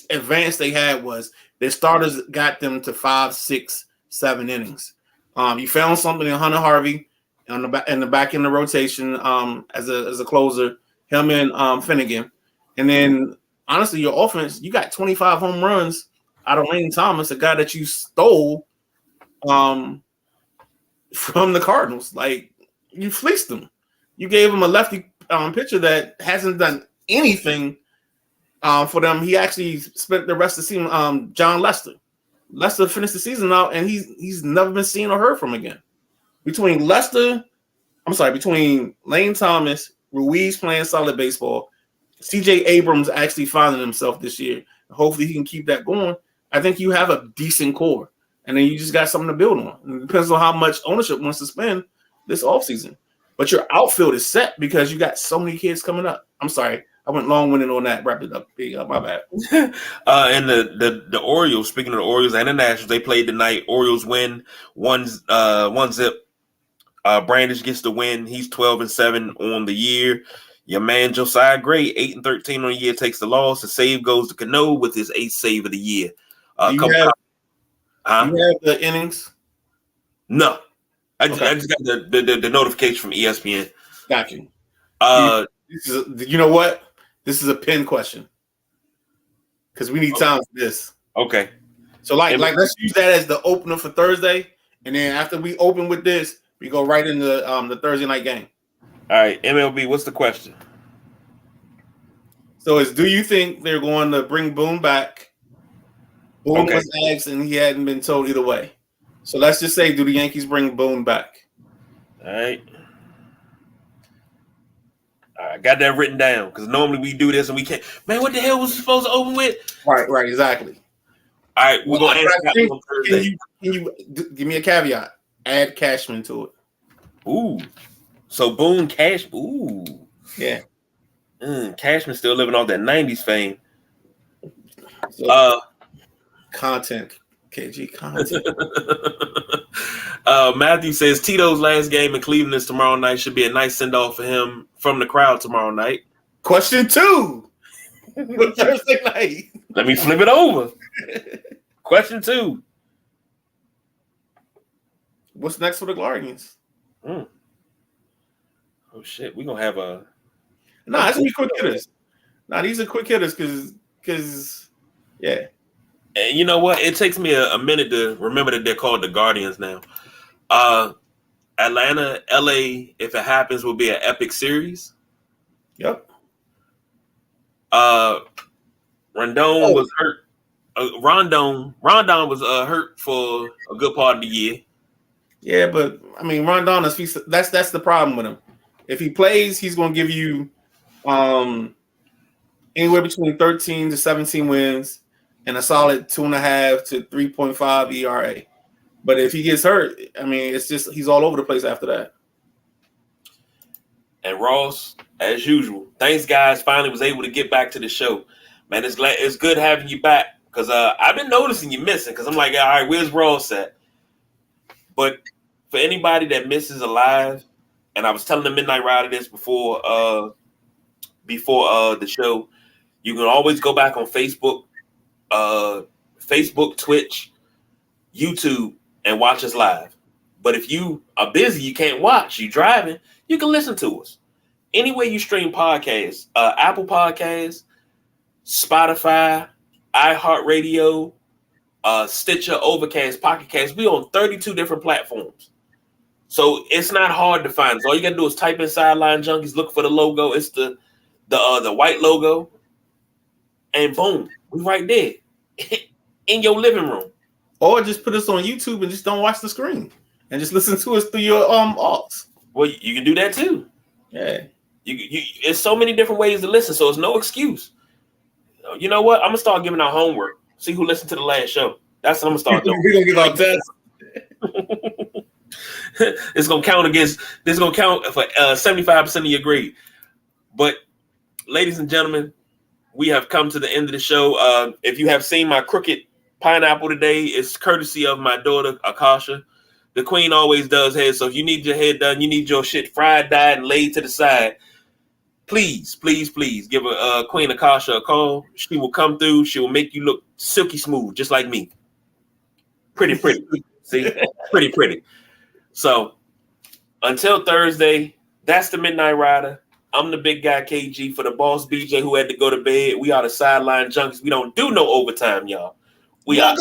advance they had was their starters got them to 5, 6, 7 innings. You found something in Hunter Harvey in the back end of the rotation as a closer, him and Finnegan. And then honestly, your offense, you got 25 home runs out of Lane Thomas, a guy that you stole from the Cardinals. Like you fleeced him. You gave him a lefty pitcher that hasn't done anything for them. He actually spent the rest of the season. John Lester. Lester finished the season out, and he's never been seen or heard from again. Between Lane Thomas, Ruiz playing solid baseball, CJ Abrams actually finding himself this year. Hopefully he can keep that going. I think you have a decent core, and then you just got something to build on. It depends on how much ownership wants to spend this offseason. But your outfield is set because you got so many kids coming up. I'm sorry. I went long-winded on that. Wrapped it up. My bad. And the Orioles, speaking of the Orioles and the Nationals, they played tonight. Orioles win 1-0. Brandish gets the win. He's 12-7 on the year. Your man Josiah Gray, 8-13 on the year, takes the loss. The save goes to Cano with his 8th save of the year. You have the innings? No. I just got the notification from ESPN. Got you. You know what? This is a pin question because we need time for this. Okay. So let's use that as the opener for Thursday, and then after we open with this, we go right into the Thursday night game. All right, MLB. What's the question? So do you think they're going to bring Boone back? Boone was asked, and he hadn't been told either way. So let's just say, do the Yankees bring Boone back? All right. I got that written down because normally we do this and we can't. Man, what the hell was we supposed to open with? Right, exactly. All right, we're gonna answer that on Thursday. Can you give me a caveat? Add Cashman to it. Ooh, so Boone Cash. Ooh, yeah. Cashman's still living off that '90s fame. So, content, KG content. Matthew says Tito's last game in Cleveland is tomorrow night. Should be a nice send off for him from the crowd tomorrow night. Question 2. Thursday night. Let me flip it over. Question 2. What's next for the Guardians? Oh shit, we're gonna have a. Nah, it's gonna be quick hitters. Nah, these are quick hitters because yeah. And you know what? It takes me a minute to remember that they're called the Guardians now. Atlanta, LA, if it happens, will be an epic series. Yep. Rondon was hurt. Rondon was hurt for a good part of the year. Yeah, but I mean, Rondon is that's the problem with him. If he plays, he's going to give you anywhere between 13 to 17 wins and a solid 2.5 to 3.5 ERA. But if he gets hurt, I mean, it's just he's all over the place after that. And Ross, as usual, thanks guys. Finally was able to get back to the show, man. It's good having you back because I've been noticing you missing because I'm like, all right, where's Ross at? But for anybody that misses a live, and I was telling the Midnight Rider this before the show, you can always go back on Facebook, Twitch, YouTube, and watch us live. But if you are busy, you can't watch, you driving, you can listen to us. Anywhere you stream podcasts, Apple Podcasts, Spotify, iHeartRadio, Stitcher, Overcast, Pocket Cast. We on 32 different platforms. So it's not hard to find us. All you got to do is type in Sideline Junkies, look for the logo. It's the white logo. And boom, we right there in your living room. Or just put us on YouTube and just don't watch the screen and just listen to us through your aux. Well, you can do that too. Yeah. You it's so many different ways to listen, so it's no excuse. You know what? I'm gonna start giving out homework. See who listened to the last show. That's what I'm gonna start doing. We're gonna give out tests. It's gonna count for 75% of your grade. But ladies and gentlemen, we have come to the end of the show. If you have seen my crooked pineapple today, it's courtesy of my daughter Akasha. The queen always does hair, so if you need your hair done, you need your shit fried, dyed, and laid to the side, please give Queen Akasha a call. She will come through. She will make you look silky smooth, just like me. Pretty. See? Pretty. So, until Thursday, that's the Midnight Rider. I'm the big guy, KG, for the boss, BJ, who had to go to bed. We are the Sideline Junkies. We don't do no overtime, y'all. We are.